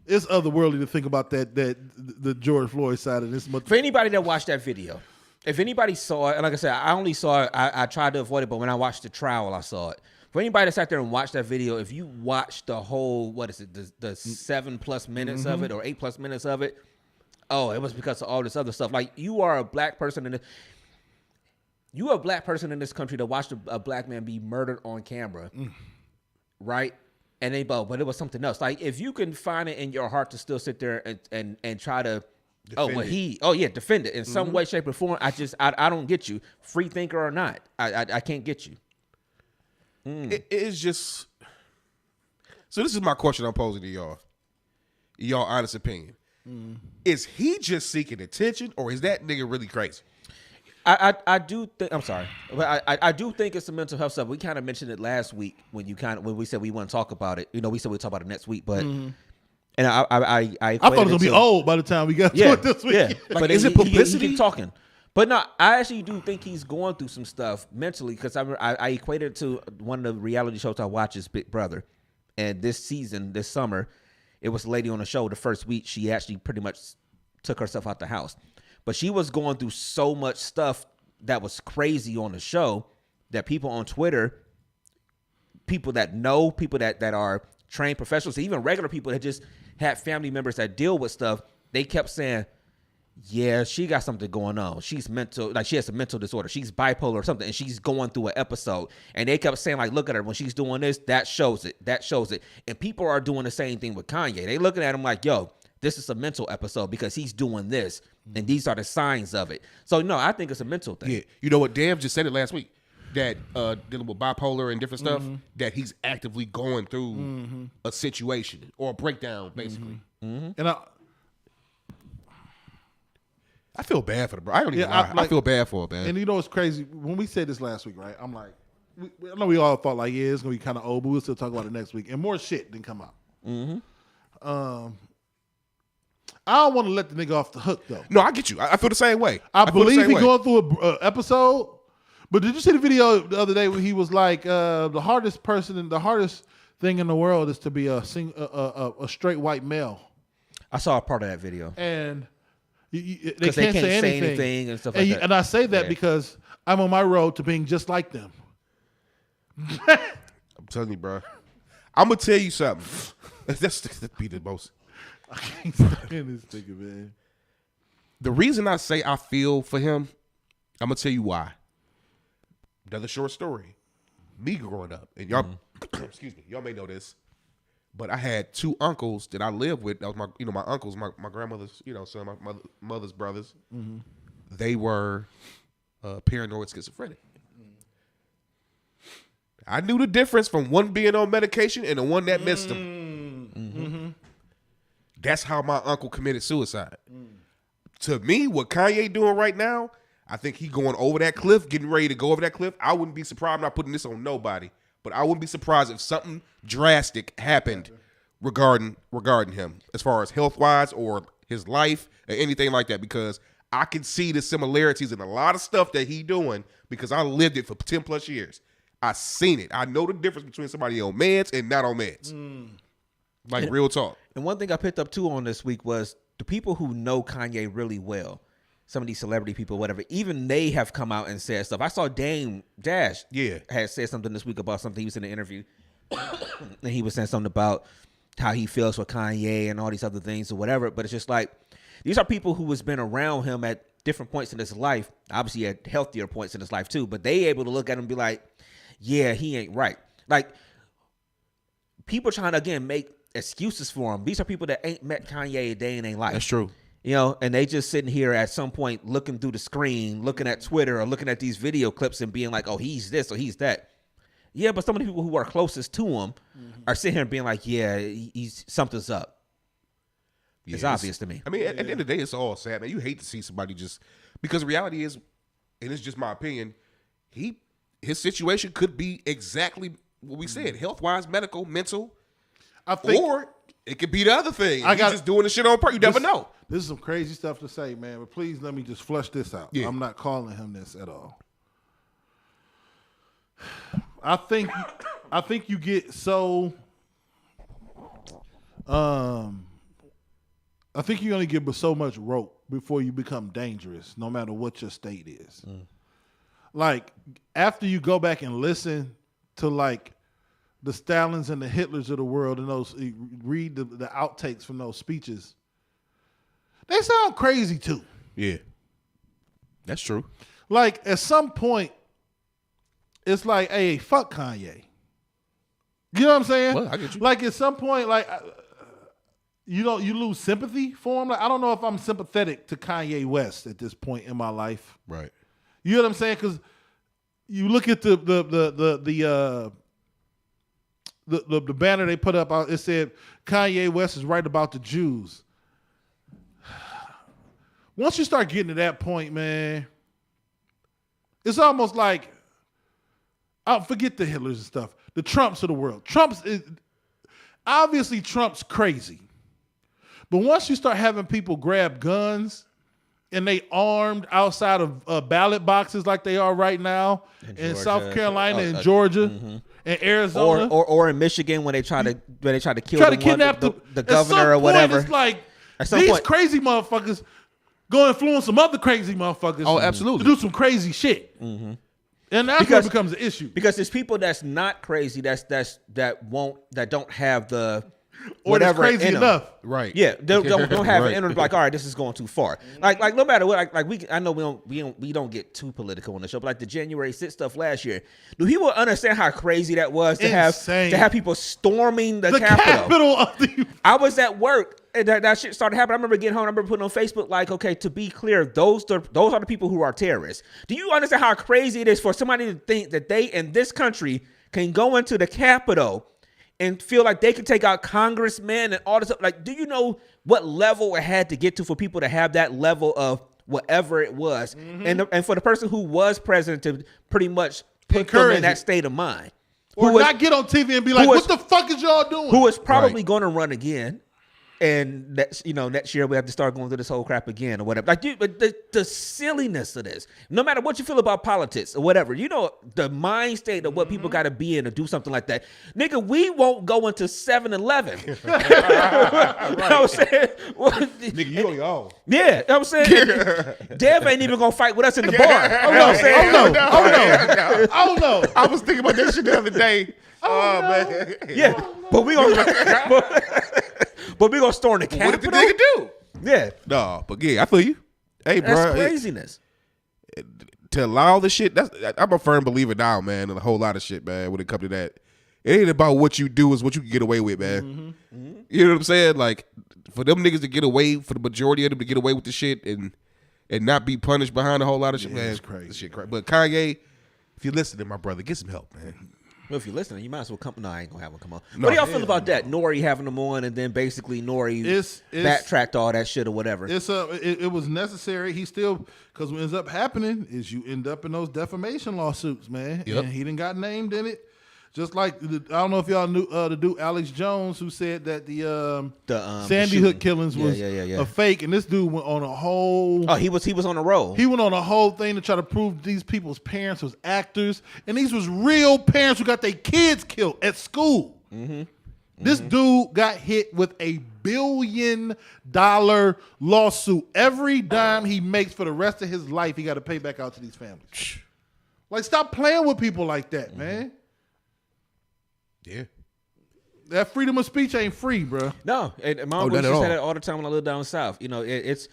[SPEAKER 6] It's otherworldly to think about that the George Floyd side of this.
[SPEAKER 5] For anybody that watched that video, if anybody saw it, and like I said, I only saw it, I tried to avoid it, but when I watched the trial, I saw it. For anybody that sat there and watched that video, if you watch the whole, the 7+ minutes of it or 8+ minutes of it, it was because of all this other stuff. Like, you are a black person in this country that watched a black man be murdered on camera, right? And but it was something else. Like, if you can find it in your heart to still sit there and try to defend it in some way, shape, or form. I don't get you, free thinker or not. I can't get you.
[SPEAKER 4] It is just. So this is my question I'm posing to y'all. Y'all honest opinion. Is he just seeking attention, or is that nigga really crazy?
[SPEAKER 5] I do think. I'm sorry, but I do think it's a mental health stuff. We kind of mentioned it last week when we said we want to talk about it. We said we'd talk about it next week, but. And I
[SPEAKER 6] thought it was gonna be old by the time we got to it this week.
[SPEAKER 5] Yeah,
[SPEAKER 4] Like,
[SPEAKER 5] but
[SPEAKER 4] is it publicity?
[SPEAKER 5] He keep talking, but no, I actually do think he's going through some stuff mentally because I equated it to one of the reality shows I watch is Big Brother, and this summer, it was a lady on the show. The first week, she actually pretty much took herself out the house, but she was going through so much stuff that was crazy on the show that people on Twitter, people that know, people that are trained professionals, even regular people that just had family members that deal with stuff, they kept saying, yeah, she got something going on. She's mental, like she has a mental disorder. She's bipolar or something, and she's going through an episode. And they kept saying, like, look at her. When she's doing this, that shows it. That shows it. And people are doing the same thing with Kanye. They looking at him like, yo, this is a mental episode because he's doing this. And these are the signs of it. So, no, I think it's a mental thing.
[SPEAKER 4] Yeah. You know what? Dev just said it last week. That dealing with bipolar and different stuff, that he's actively going through a situation or a breakdown, basically.
[SPEAKER 6] And
[SPEAKER 4] I feel bad for the bro. I don't even lie. I feel bad for it, man.
[SPEAKER 6] And what's crazy? When we said this last week, right? I'm like, I know we all thought like, yeah, it's gonna be kind of old, but we'll still talk about it next week. And more shit didn't come out. I don't want to let the nigga off the hook though.
[SPEAKER 4] No, I get you. I feel the same way.
[SPEAKER 6] I believe he's going through an episode. But did you see the video the other day where he was like, the hardest thing in the world is to be a straight white male.
[SPEAKER 5] I saw a part of that video.
[SPEAKER 6] And they can't say anything
[SPEAKER 5] and stuff like that.
[SPEAKER 6] And I say that because I'm on my road to being just like them.
[SPEAKER 4] I'm telling you, bro. I'm gonna tell you something. That's be the most.
[SPEAKER 6] I can't stand this nigga, man.
[SPEAKER 4] The reason I say I feel for him, I'm gonna tell you why. Another short story. Me growing up, and y'all, excuse me, y'all may know this, but I had two uncles that I lived with. That was my uncles, my grandmother's, son, my mother's brothers. They were paranoid schizophrenic. I knew the difference from one being on medication and the one that missed them. That's how my uncle committed suicide. To me, what Kanye doing right now, I think he going over that cliff, getting ready to go over that cliff. I wouldn't be surprised. I'm not putting this on nobody, but I wouldn't be surprised if something drastic happened regarding him, as far as health-wise or his life or anything like that, because I can see the similarities in a lot of stuff that he doing because I lived it for 10 plus years. I seen it. I know the difference between somebody on meds and not on meds. Like, real talk.
[SPEAKER 5] And one thing I picked up too on this week was the people who know Kanye really well, some of these celebrity people, whatever, even they have come out and said stuff. I saw Dame Dash had said something this week about something. He was in an interview and he was saying something about how he feels with Kanye and all these other things or whatever. But it's just like, these are people who has been around him at different points in his life, obviously at healthier points in his life too, but they able to look at him and be like, yeah, he ain't right. Like, people trying to, again, make excuses for him. These are people that ain't met Kanye a day in their life.
[SPEAKER 4] That's true.
[SPEAKER 5] You know, and they just sitting here at some point looking through the screen, looking at Twitter or looking at these video clips and being like, oh, he's this or he's that. Yeah, but some of the people who are closest to him are sitting here and being like, yeah, he's something's up. It's obvious to me.
[SPEAKER 4] I mean, at the end of the day, it's all sad, man. You hate to see somebody just, because the reality is, and it's just my opinion, his situation could be exactly what we said, health-wise, medical, mental, or it could be the other thing. He's just doing the shit on purpose. You never know.
[SPEAKER 6] This is some crazy stuff to say, man, but please let me just flush this out.
[SPEAKER 4] Yeah.
[SPEAKER 6] I'm not calling him this at all. I think you get so I think you only get so much rope before you become dangerous, no matter what your state is. Like, after you go back and listen to like the Stalins and the Hitlers of the world and those read the outtakes from those speeches, they sound crazy too.
[SPEAKER 4] Yeah. That's true.
[SPEAKER 6] Like, at some point, it's like, hey, fuck Kanye. You know what I'm saying?
[SPEAKER 4] Well, I get you.
[SPEAKER 6] Like, at some point, like, you lose sympathy for him. Like, I don't know if I'm sympathetic to Kanye West at this point in my life.
[SPEAKER 4] Right.
[SPEAKER 6] You know what I'm saying? Because you look at the banner they put up. It said Kanye West is right about the Jews. Once you start getting to that point, man, it's almost like, I'll forget the Hitlers and stuff. The Trumps of the world. Trump's crazy. But once you start having people grab guns and they armed outside of ballot boxes like they are right now in South Carolina and Georgia and Arizona,
[SPEAKER 5] or in Michigan when they try to kill
[SPEAKER 6] kidnap
[SPEAKER 5] the governor or whatever.
[SPEAKER 6] It's like these crazy motherfuckers go influence some other crazy motherfuckers.
[SPEAKER 4] Oh, absolutely.
[SPEAKER 6] To do some crazy shit. And that's what becomes an issue.
[SPEAKER 5] Because there's people that's not crazy, that don't have the
[SPEAKER 6] or
[SPEAKER 5] whatever
[SPEAKER 6] that's crazy enough.
[SPEAKER 4] Right.
[SPEAKER 5] Yeah, don't have
[SPEAKER 4] Right.
[SPEAKER 5] an energy like, all right, this is going too far. Like no matter what, I know we don't get too political on the show, but like the January 6th stuff last year, do people understand how crazy that was to have people storming the Capitol
[SPEAKER 6] of the?
[SPEAKER 5] I was at work and that shit started happening. I remember getting home. I remember putting on Facebook like, okay, to be clear, those are the people who are terrorists. Do you understand how crazy it is for somebody to think that they in this country can go into the Capitol and feel like they could take out congressmen and all this stuff? Like, do you know what level it had to get to for people to have that level of whatever it was? And for the person who was president to pretty much put them in that state of mind.
[SPEAKER 6] Or not get on TV and be like, what the fuck is y'all doing?
[SPEAKER 5] Who is probably going to run again. And next year we have to start going through this whole crap again or whatever. Like, dude, but the silliness of this, no matter what you feel about politics or whatever, the mind state of what people got to be in to do something like that. Nigga, we won't go into 7-Eleven. You know what I'm saying?
[SPEAKER 4] Nigga, you on your own.
[SPEAKER 5] Yeah, you know what I'm saying? Dev ain't even gonna fight with us in the bar.
[SPEAKER 6] Oh no.
[SPEAKER 4] I was thinking about that shit the other day. Oh, man.
[SPEAKER 5] Yeah, but we gonna storm the Capitol.
[SPEAKER 4] What did the nigga do?
[SPEAKER 5] Yeah,
[SPEAKER 4] No, but yeah, I feel you. Hey, bro.
[SPEAKER 5] that's craziness.
[SPEAKER 4] To allow the shit, I'm a firm believer now, man, in a whole lot of shit, man, when it comes to that. It ain't about what you do, it's what you can get away with, man. You know what I'm saying? Like, for them niggas to get away, for the majority of them to get away with the shit and not be punished behind a whole lot of shit, man.
[SPEAKER 6] It's crazy.
[SPEAKER 4] This shit crazy. But Kanye, if you're listening, my brother, get some help, man.
[SPEAKER 5] Well, if you're listening, you might as well come. No, I ain't gonna have him come on. What do y'all feel about that? Nori having them on, and then basically Nori backtracked all that shit or whatever.
[SPEAKER 6] It was necessary. He still, because what ends up happening is you end up in those defamation lawsuits, man.
[SPEAKER 4] Yep.
[SPEAKER 6] And he done got named in it. Just like I don't know if y'all knew the dude Alex Jones who said that the Sandy Hook killings was a fake, and this dude went on a whole.
[SPEAKER 5] Oh, he was on a roll.
[SPEAKER 6] He went on a whole thing to try to prove these people's parents was actors, and these was real parents who got their kids killed at school. This dude got hit with $1 billion lawsuit. Every dime he makes for the rest of his life, he got to pay back out to these families. Like, stop playing with people like that, man.
[SPEAKER 4] Yeah.
[SPEAKER 6] That freedom of speech ain't free, bro.
[SPEAKER 5] No, and my uncle used to say that all the time when I lived down south. You know, it's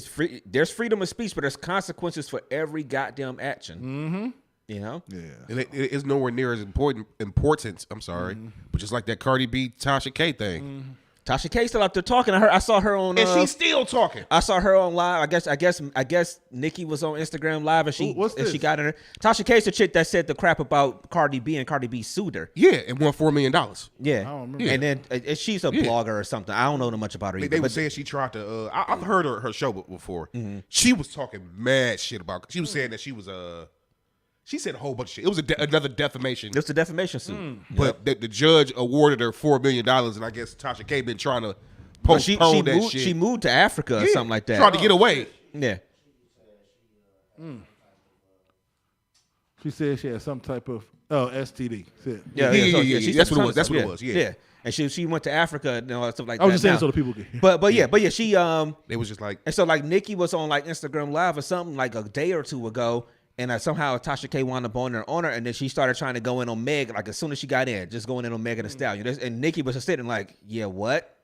[SPEAKER 5] free. There's freedom of speech, but there's consequences for every goddamn action. Mm-hmm. You know,
[SPEAKER 6] Yeah.
[SPEAKER 4] And it's nowhere near as importance. I'm sorry, but just like that Cardi B, Tasha K thing.
[SPEAKER 5] Tasha K still out there talking. I saw her on,
[SPEAKER 4] And she's still talking.
[SPEAKER 5] I saw her on live. I guess Nikki was on Instagram live, and she got in her. Tasha K's the chick that said the crap about Cardi B, and Cardi B sued her.
[SPEAKER 4] Yeah, and won $4 million.
[SPEAKER 5] Yeah,
[SPEAKER 6] I don't remember.
[SPEAKER 5] and then she's a blogger or something. I don't know much about her. Either,
[SPEAKER 4] They were saying she tried to. I've heard her show before. She was talking mad shit about. She was saying that she was She said a whole bunch of shit. It was another defamation.
[SPEAKER 5] It's a defamation suit.
[SPEAKER 4] But the judge awarded her $4 million, and I guess Tasha K been trying to postpone that shit.
[SPEAKER 5] She moved to Africa or something like that.
[SPEAKER 4] Tried to get away.
[SPEAKER 5] Yeah.
[SPEAKER 6] She said she had some type of STD.
[SPEAKER 5] Yeah.
[SPEAKER 4] Yeah. That's what it was. Yeah.
[SPEAKER 5] And she went to Africa and all that stuff like that.
[SPEAKER 6] I was just saying so the people could hear.
[SPEAKER 5] But yeah, she
[SPEAKER 4] It was just like,
[SPEAKER 5] and so like Nikki was on like Instagram Live or something like a day or two ago, and somehow Tasha K wound up on her, and then she started trying to go in on Meg like as soon as she got in, just going in on Megan Thee Stallion. And Nikki was just sitting like, yeah, what?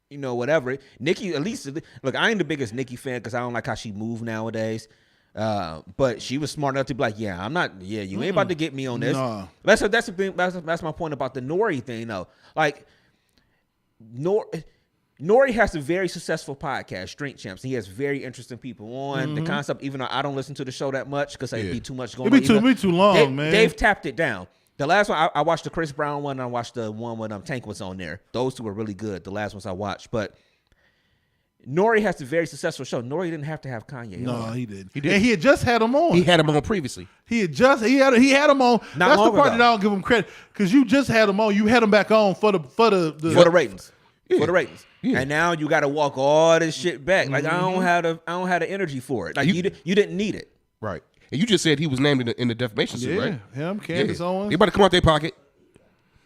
[SPEAKER 5] You know, whatever. Nikki, at least look, I ain't the biggest Nikki fan because I don't like how she moved nowadays. But she was smart enough to be like, yeah, I'm not. Yeah, you ain't about to get me on this.
[SPEAKER 6] Nah.
[SPEAKER 5] That's my point about the Nori thing, though. Like, Nori has a very successful podcast, Drink Champs. He has very interesting people on the concept. Even though I don't listen to the show that much because it'd be too much going on.
[SPEAKER 6] It'd be too long, man.
[SPEAKER 5] They've tapped it down. The last one I watched the Chris Brown one, and I watched the one when Tank was on there. Those two were really good. The last ones I watched, but Nori has a very successful show. Nori didn't have to have Kanye.
[SPEAKER 6] No,
[SPEAKER 5] on.
[SPEAKER 6] he didn't. And he had just had him on.
[SPEAKER 4] he had him on previously.
[SPEAKER 6] He had him on.
[SPEAKER 5] Not
[SPEAKER 6] That's
[SPEAKER 5] long
[SPEAKER 6] the part
[SPEAKER 5] ago.
[SPEAKER 6] that I don't give him credit because you just had him on. You had him back on for the
[SPEAKER 5] For the ratings. For the ratings.
[SPEAKER 4] Yeah.
[SPEAKER 5] And now you got to walk all this shit back. Like I don't have the energy for it. Like you didn't need it.
[SPEAKER 4] Right. And you just said he was named in the defamation suit, right?
[SPEAKER 6] Him, Candace Owens.
[SPEAKER 4] He about to come out their pocket.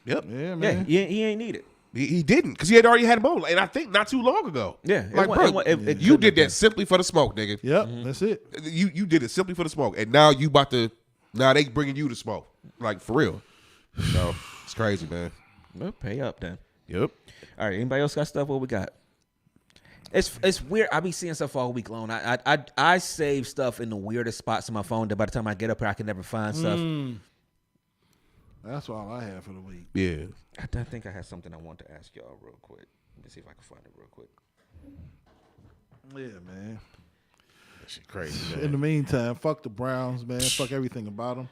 [SPEAKER 4] Yep.
[SPEAKER 6] Yeah,
[SPEAKER 5] Yeah,
[SPEAKER 6] man.
[SPEAKER 5] he ain't need it.
[SPEAKER 4] He didn't, because he had already had him on, and I think not too long ago.
[SPEAKER 5] Yeah,
[SPEAKER 4] like
[SPEAKER 5] it
[SPEAKER 4] you
[SPEAKER 5] couldn't
[SPEAKER 4] did
[SPEAKER 5] have been.
[SPEAKER 4] that simply for the smoke, nigga.
[SPEAKER 6] Yep, that's it.
[SPEAKER 4] You did it simply for the smoke, and now they bringing you the smoke, like for real. So it's crazy, man.
[SPEAKER 5] Well, pay up then.
[SPEAKER 4] Yep.
[SPEAKER 5] All right, anybody else got stuff? What we got? It's weird. I be seeing stuff all week long. I save stuff in the weirdest spots on my phone that by the time I get up here, I can never find stuff.
[SPEAKER 6] That's all I have for the week.
[SPEAKER 4] Yeah.
[SPEAKER 5] I think I had something I want to ask y'all real quick. Let me see if I can find it real quick.
[SPEAKER 6] Yeah, man.
[SPEAKER 4] That shit crazy, man.
[SPEAKER 6] In the meantime, fuck the Browns, man. Fuck everything about them.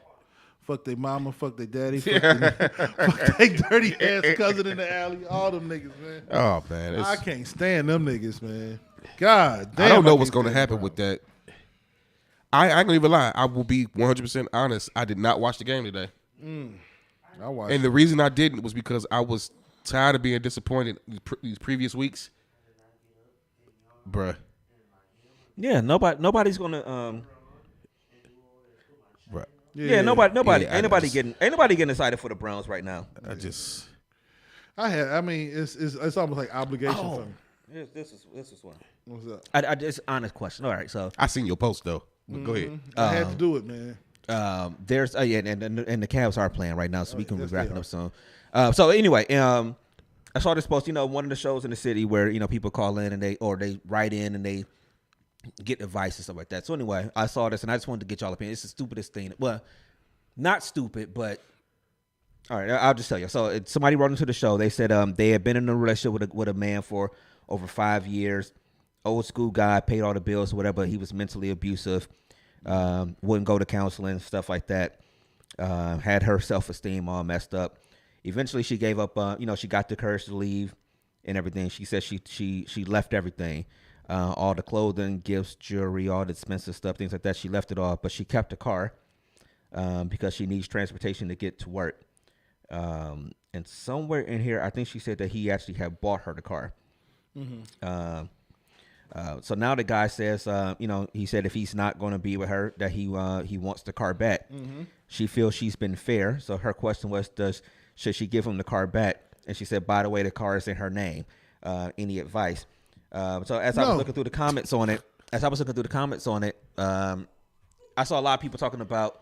[SPEAKER 6] Fuck their mama. Fuck their daddy. Fuck their dirty ass cousin in the alley. All them niggas, man.
[SPEAKER 4] Oh man,
[SPEAKER 6] I can't stand them niggas, man. God damn.
[SPEAKER 4] I don't know
[SPEAKER 6] can't
[SPEAKER 4] what's going to
[SPEAKER 6] stand
[SPEAKER 4] happen
[SPEAKER 6] them.
[SPEAKER 4] with that. I ain't gonna even lie. I will be 100% honest. I did not watch the game today.
[SPEAKER 6] I watched
[SPEAKER 4] And the reason I didn't was because I was tired of being disappointed these previous weeks. Bruh.
[SPEAKER 5] Yeah, nobody's gonna.
[SPEAKER 4] Bruh.
[SPEAKER 5] Yeah, nobody.
[SPEAKER 4] Yeah,
[SPEAKER 5] Ain't nobody getting excited for the Browns right now.
[SPEAKER 6] I mean, it's almost like obligation for me.
[SPEAKER 5] This is one.
[SPEAKER 6] What's up?
[SPEAKER 5] I just honest question. All right, so
[SPEAKER 4] I seen your post though. But go ahead.
[SPEAKER 6] I had to do it, man.
[SPEAKER 5] there's and the Cavs are playing right now, so we can be
[SPEAKER 6] yes,
[SPEAKER 5] wrapping
[SPEAKER 6] they
[SPEAKER 5] up soon. So anyway, I saw this post. One of the shows in the city where people call in and they write in and they get advice and stuff like that. So anyway, I saw this and I just wanted to get y'all opinion. It's the stupidest thing. Well, not stupid, but all right, I'll just tell you. So somebody wrote into the show. They said they had been in a relationship with a man for over 5 years. Old school guy, paid all the bills or whatever. He was mentally abusive. Wouldn't go to counseling, stuff like that. Had her self-esteem all messed up. Eventually, she gave up. She got the courage to leave and everything. She said she left everything. All the clothing, gifts, jewelry, all the expensive stuff, things like that. She left it all, but she kept the car because she needs transportation to get to work. And somewhere in here, I think she said that he actually had bought her the car. Mm-hmm. So now the guy says, he said if he's not going to be with her, that he wants the car back. Mm-hmm. She feels she's been fair. So her question was, should she give him the car back? And she said, by the way, the car is in her name. Any advice? So as I was looking through the comments on it, I saw a lot of people talking about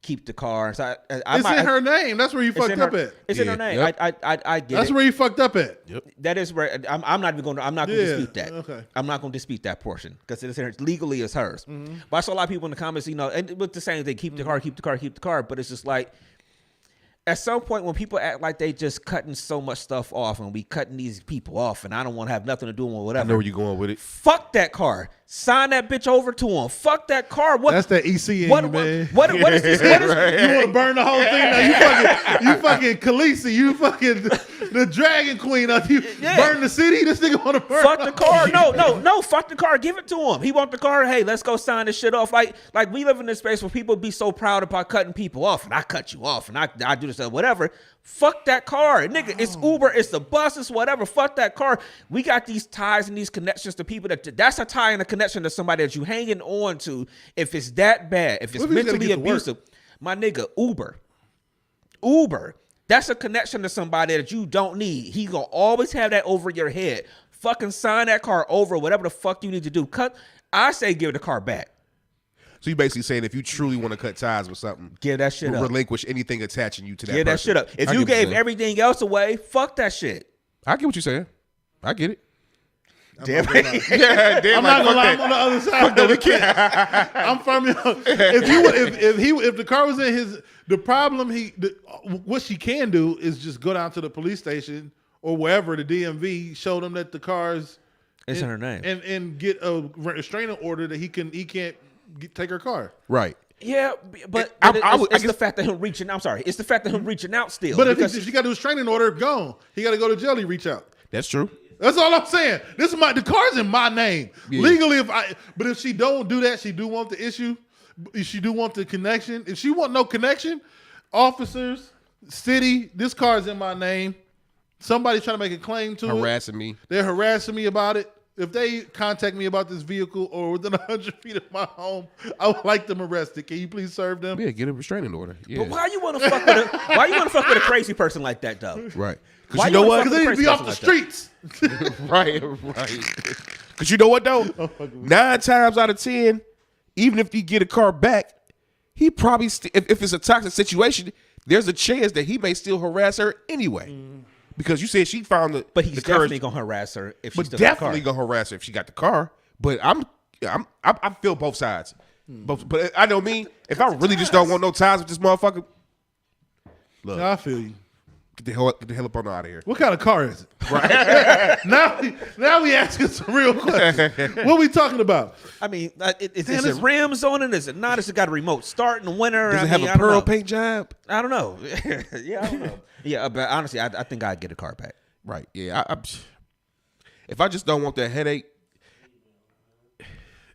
[SPEAKER 5] keep the car. So
[SPEAKER 6] It's in her name. That's where you fucked up at.
[SPEAKER 5] It's in her name.
[SPEAKER 4] Yep.
[SPEAKER 5] I get
[SPEAKER 6] That's
[SPEAKER 5] it.
[SPEAKER 6] where you fucked up at.
[SPEAKER 4] Yep.
[SPEAKER 5] That is where I'm not even going to. I'm not going to dispute that.
[SPEAKER 6] Okay.
[SPEAKER 5] I'm not going to dispute that portion because it's legally it's hers. But I saw a lot of people in the comments, and with the same thing, keep the car, keep the car, keep the car. But it's just like, at some point when people act like they just cutting so much stuff off and we cutting these people off, and I don't want to have nothing to do with whatever.
[SPEAKER 4] I know where you're going with it.
[SPEAKER 5] Fuck that car. Sign that bitch over to him. Fuck that car. What?
[SPEAKER 6] That's that EC in
[SPEAKER 5] What?
[SPEAKER 6] you, man.
[SPEAKER 5] What is this? What is,
[SPEAKER 6] You want to burn the whole thing? Now you fucking Khaleesi. You fucking the Dragon Queen. You burn the city. This nigga want to burn.
[SPEAKER 5] Fuck the car. No. Fuck the car. Give it to him. He want the car. Hey, let's go sign this shit off. Like we live in this space where people be so proud about cutting people off, and I cut you off, and I do this and whatever. Fuck that car, nigga. It's Uber. It's the bus. It's whatever. Fuck that car. We got these ties and these connections to people that's a tie and a connection to somebody that you hanging on to. If it's that bad, if it's
[SPEAKER 6] What if he's gotta
[SPEAKER 5] mentally
[SPEAKER 6] get to work?
[SPEAKER 5] abusive, my nigga, Uber. That's a connection to somebody that you don't need. He gonna always have that over your head. Fucking sign that car over, whatever the fuck you need to do. I say give the car back.
[SPEAKER 4] So you basically saying if you truly want to cut ties with something,
[SPEAKER 5] Give that shit up.
[SPEAKER 4] relinquish anything attaching you to that
[SPEAKER 5] Give that
[SPEAKER 4] person.
[SPEAKER 5] shit up. If
[SPEAKER 4] I
[SPEAKER 5] you
[SPEAKER 4] get what you're
[SPEAKER 5] gave
[SPEAKER 4] saying.
[SPEAKER 5] everything else away, fuck that shit.
[SPEAKER 4] I get what you're saying. I get it.
[SPEAKER 5] Damn.
[SPEAKER 6] I'm not gonna lie. I'm on the other side. I'm firmly. If the car was in his, the problem what she can do is just go down to the police station or wherever the DMV, show them that the car's
[SPEAKER 5] It's in her name.
[SPEAKER 6] and get a restraining order that he can't take her car.
[SPEAKER 4] Right.
[SPEAKER 5] Yeah, but it's the fact that him reaching. I'm sorry. It's the fact that him reaching out still.
[SPEAKER 6] But
[SPEAKER 5] because
[SPEAKER 6] if she got to do a restraining order, gone. He got to go to jail. He reach out.
[SPEAKER 4] That's true.
[SPEAKER 6] That's all I'm saying. The car's in my name.
[SPEAKER 4] Yeah.
[SPEAKER 6] Legally, but if she don't do that, she do want the issue. She do want the connection. If she want no connection, officers, city, this car's in my name. Somebody's trying to make a claim to
[SPEAKER 4] Harassing me.
[SPEAKER 6] They're harassing me about it. If they contact me about this vehicle or within 100 feet of my home, I would like them arrested. Can you please serve them?
[SPEAKER 4] Yeah, get a restraining order. Yeah.
[SPEAKER 5] But why you want to fuck with why you want to fuck with a crazy person like that though?
[SPEAKER 4] Right.
[SPEAKER 5] Why
[SPEAKER 4] Because you know
[SPEAKER 5] you
[SPEAKER 4] what?
[SPEAKER 5] wanna
[SPEAKER 6] Because they need to
[SPEAKER 5] Crazy
[SPEAKER 6] be off the
[SPEAKER 5] person like
[SPEAKER 6] streets.
[SPEAKER 4] Right. Because you know what though? 9 times out of 10, even if you get a car back, he probably if it's a toxic situation, there's a chance that he may still harass her anyway. Because you said she found the
[SPEAKER 5] But he's
[SPEAKER 4] the
[SPEAKER 5] definitely
[SPEAKER 4] courage,
[SPEAKER 5] gonna harass her if she's
[SPEAKER 4] but
[SPEAKER 5] still
[SPEAKER 4] definitely
[SPEAKER 5] in the car.
[SPEAKER 4] gonna harass her if she got the car. But I feel both sides. But I know me. If I really just don't want no ties with this motherfucker, look,
[SPEAKER 6] I feel you.
[SPEAKER 4] get the hell up on out of here.
[SPEAKER 6] What kind of car is it? Right. now we asking some real questions. What we talking about?
[SPEAKER 5] I mean, is it rims on it? Is it not? Is it got a remote start in the winter?
[SPEAKER 4] Does it
[SPEAKER 5] I
[SPEAKER 4] have
[SPEAKER 5] mean,
[SPEAKER 4] a
[SPEAKER 5] I don't
[SPEAKER 4] pearl
[SPEAKER 5] know.
[SPEAKER 4] paint job?
[SPEAKER 5] I don't know. Yeah, I don't know. Yeah, but honestly, I think I'd get a car back.
[SPEAKER 4] Right. Yeah. If I just don't want that headache.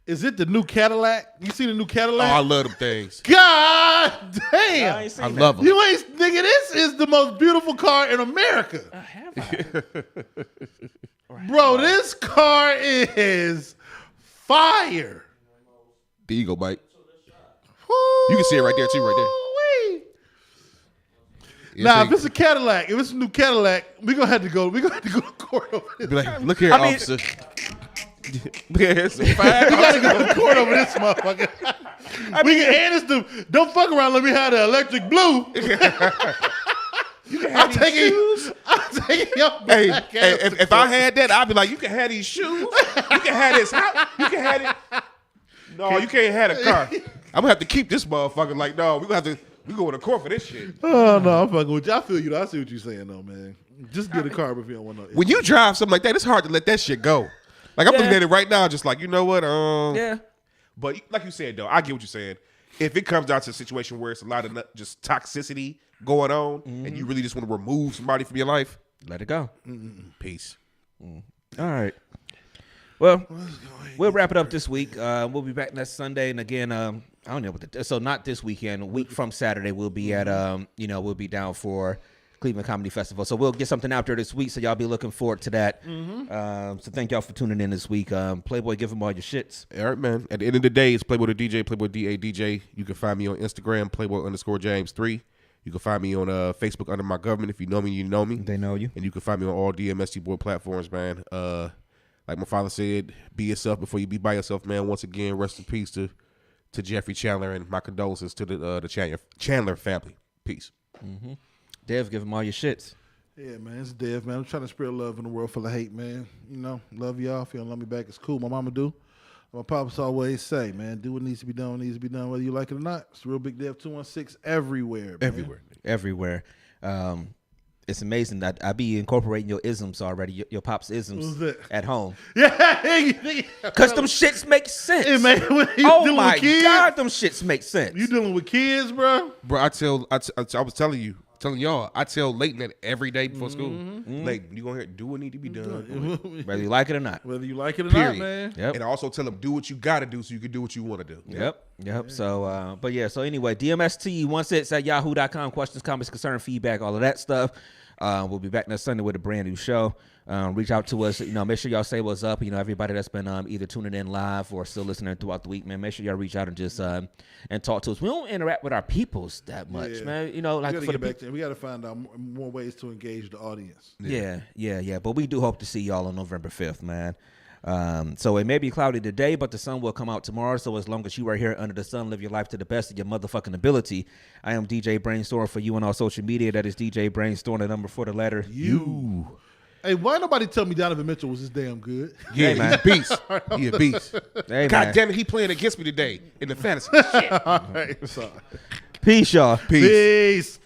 [SPEAKER 6] Is it the new Cadillac? You see the new
[SPEAKER 4] Oh,
[SPEAKER 6] Cadillac?
[SPEAKER 4] I love them things.
[SPEAKER 6] God damn!
[SPEAKER 5] ain't seen
[SPEAKER 4] I
[SPEAKER 5] that.
[SPEAKER 4] love them.
[SPEAKER 6] You ain't, nigga, this is the most beautiful car in America. Bro, this car is fire.
[SPEAKER 4] There you go, Mike. You can see it right there, too, right there.
[SPEAKER 6] Woo-wee.
[SPEAKER 4] Yeah,
[SPEAKER 6] Nah,
[SPEAKER 4] so
[SPEAKER 6] if it's a Cadillac, if it's a new Cadillac, we gonna have to go to court over this.
[SPEAKER 4] be like, look here,
[SPEAKER 5] I mean-
[SPEAKER 4] officer. Yeah, it's a fine.
[SPEAKER 6] We gotta go to court over this motherfucker. We can hand this to. Don't fuck around. Let me have the electric blue. I'm taking your
[SPEAKER 4] Hey,
[SPEAKER 6] black
[SPEAKER 4] hey,
[SPEAKER 6] ass to
[SPEAKER 4] if I
[SPEAKER 6] court.
[SPEAKER 4] had that, I'd be like, you can have these shoes. You can have this house. You can have it. No, you can't have a car. I'm gonna have to keep this motherfucker. Like, no, we going to court for this shit.
[SPEAKER 6] Oh no, I'm fucking with you. I feel you though. I see what you're saying though, man. Just get a car if you don't want no.
[SPEAKER 4] When you drive something like that, it's hard to let that shit go. Like I'm
[SPEAKER 5] Yeah.
[SPEAKER 4] looking at it right now, just like, you know what?
[SPEAKER 5] Yeah.
[SPEAKER 4] But like you said, though, I get what you're saying. If it comes down to a situation where it's a lot of just toxicity going on, and you really just want to remove somebody from your life,
[SPEAKER 5] Let it go.
[SPEAKER 4] peace.
[SPEAKER 5] All right. Well, we'll wrap it up this week. We'll be back next Sunday, and again, I don't know what so not this weekend. A week from Saturday, we'll be at we'll be down for Cleveland Comedy Festival. So we'll get something out there this week. So y'all be looking forward to that. So thank y'all for tuning in this week. Playboy, give them all your shits.
[SPEAKER 4] All right, man. At the end of the day, it's Playboy the DJ, Playboy DA DJ. You can find me on Instagram, Playboy_James3. You can find me on Facebook under my government. If you know me, you know me.
[SPEAKER 5] They know you.
[SPEAKER 4] And you can find me on all DMST board platforms, man. Like my father said, be yourself before you be by yourself, man. Once again, rest in peace to to Jeffrey Chandler, and my condolences to the Chandler family. Peace.
[SPEAKER 5] Dev, give him all your shits.
[SPEAKER 6] Yeah, man, it's Dev, man. I'm trying to spread love in a world full of hate, man. You know, love y'all. If you don't love me back, it's cool. My mama do. My pops always say, man, do what needs to be done, whether you like it or not. It's Real Big Dev 216 everywhere, man.
[SPEAKER 5] Everywhere. It's amazing that I be incorporating your isms already, your pops isms at home.
[SPEAKER 6] Yeah,
[SPEAKER 5] Because them shits make sense.
[SPEAKER 6] Hey, man, when you
[SPEAKER 5] Oh
[SPEAKER 6] dealing
[SPEAKER 5] my
[SPEAKER 6] with kids,
[SPEAKER 5] God, them shits make sense.
[SPEAKER 6] you dealing with kids, bro?
[SPEAKER 4] Bro, I was telling y'all, I tell Leighton that every day before school. Leighton, you gonna hear, do what need to be done.
[SPEAKER 5] Whether you like it or not.
[SPEAKER 6] Whether you like it or
[SPEAKER 4] Period.
[SPEAKER 6] not, man.
[SPEAKER 5] Yep.
[SPEAKER 4] And I also tell them, do what you gotta do so you can do what you want to do.
[SPEAKER 5] Yep. So, but yeah. So anyway, DMST16 at yahoo.com. Questions, comments, concern, feedback, all of that stuff. We'll be back next Sunday with a brand new show. Reach out to us. Make sure y'all say what's up. Everybody that's been either tuning in live or still listening throughout the week, man. Make sure y'all reach out and just and talk to us. We don't interact with our peoples that much, man.
[SPEAKER 6] we
[SPEAKER 5] Like
[SPEAKER 6] gotta
[SPEAKER 5] for
[SPEAKER 6] get
[SPEAKER 5] the
[SPEAKER 6] back to, we got to find out more ways to engage the audience.
[SPEAKER 5] Yeah. But we do hope to see y'all on November 5th, man. So it may be cloudy today, but the sun will come out tomorrow. So as long as you are here under the sun, live your life to the best of your motherfucking ability. I am DJ Brainstorm for you on all social media. That is DJ Brainstorm, the number for the letter U.
[SPEAKER 6] Hey, why nobody tell me Donovan Mitchell was this damn good?
[SPEAKER 4] Yeah,
[SPEAKER 5] Hey, man.
[SPEAKER 4] he's a beast. He a beast.
[SPEAKER 5] Hey,
[SPEAKER 4] God
[SPEAKER 5] man.
[SPEAKER 4] damn it, he playing against me today in the fantasy. Shit.
[SPEAKER 6] All right, sorry.
[SPEAKER 5] Peace, y'all.
[SPEAKER 6] Peace.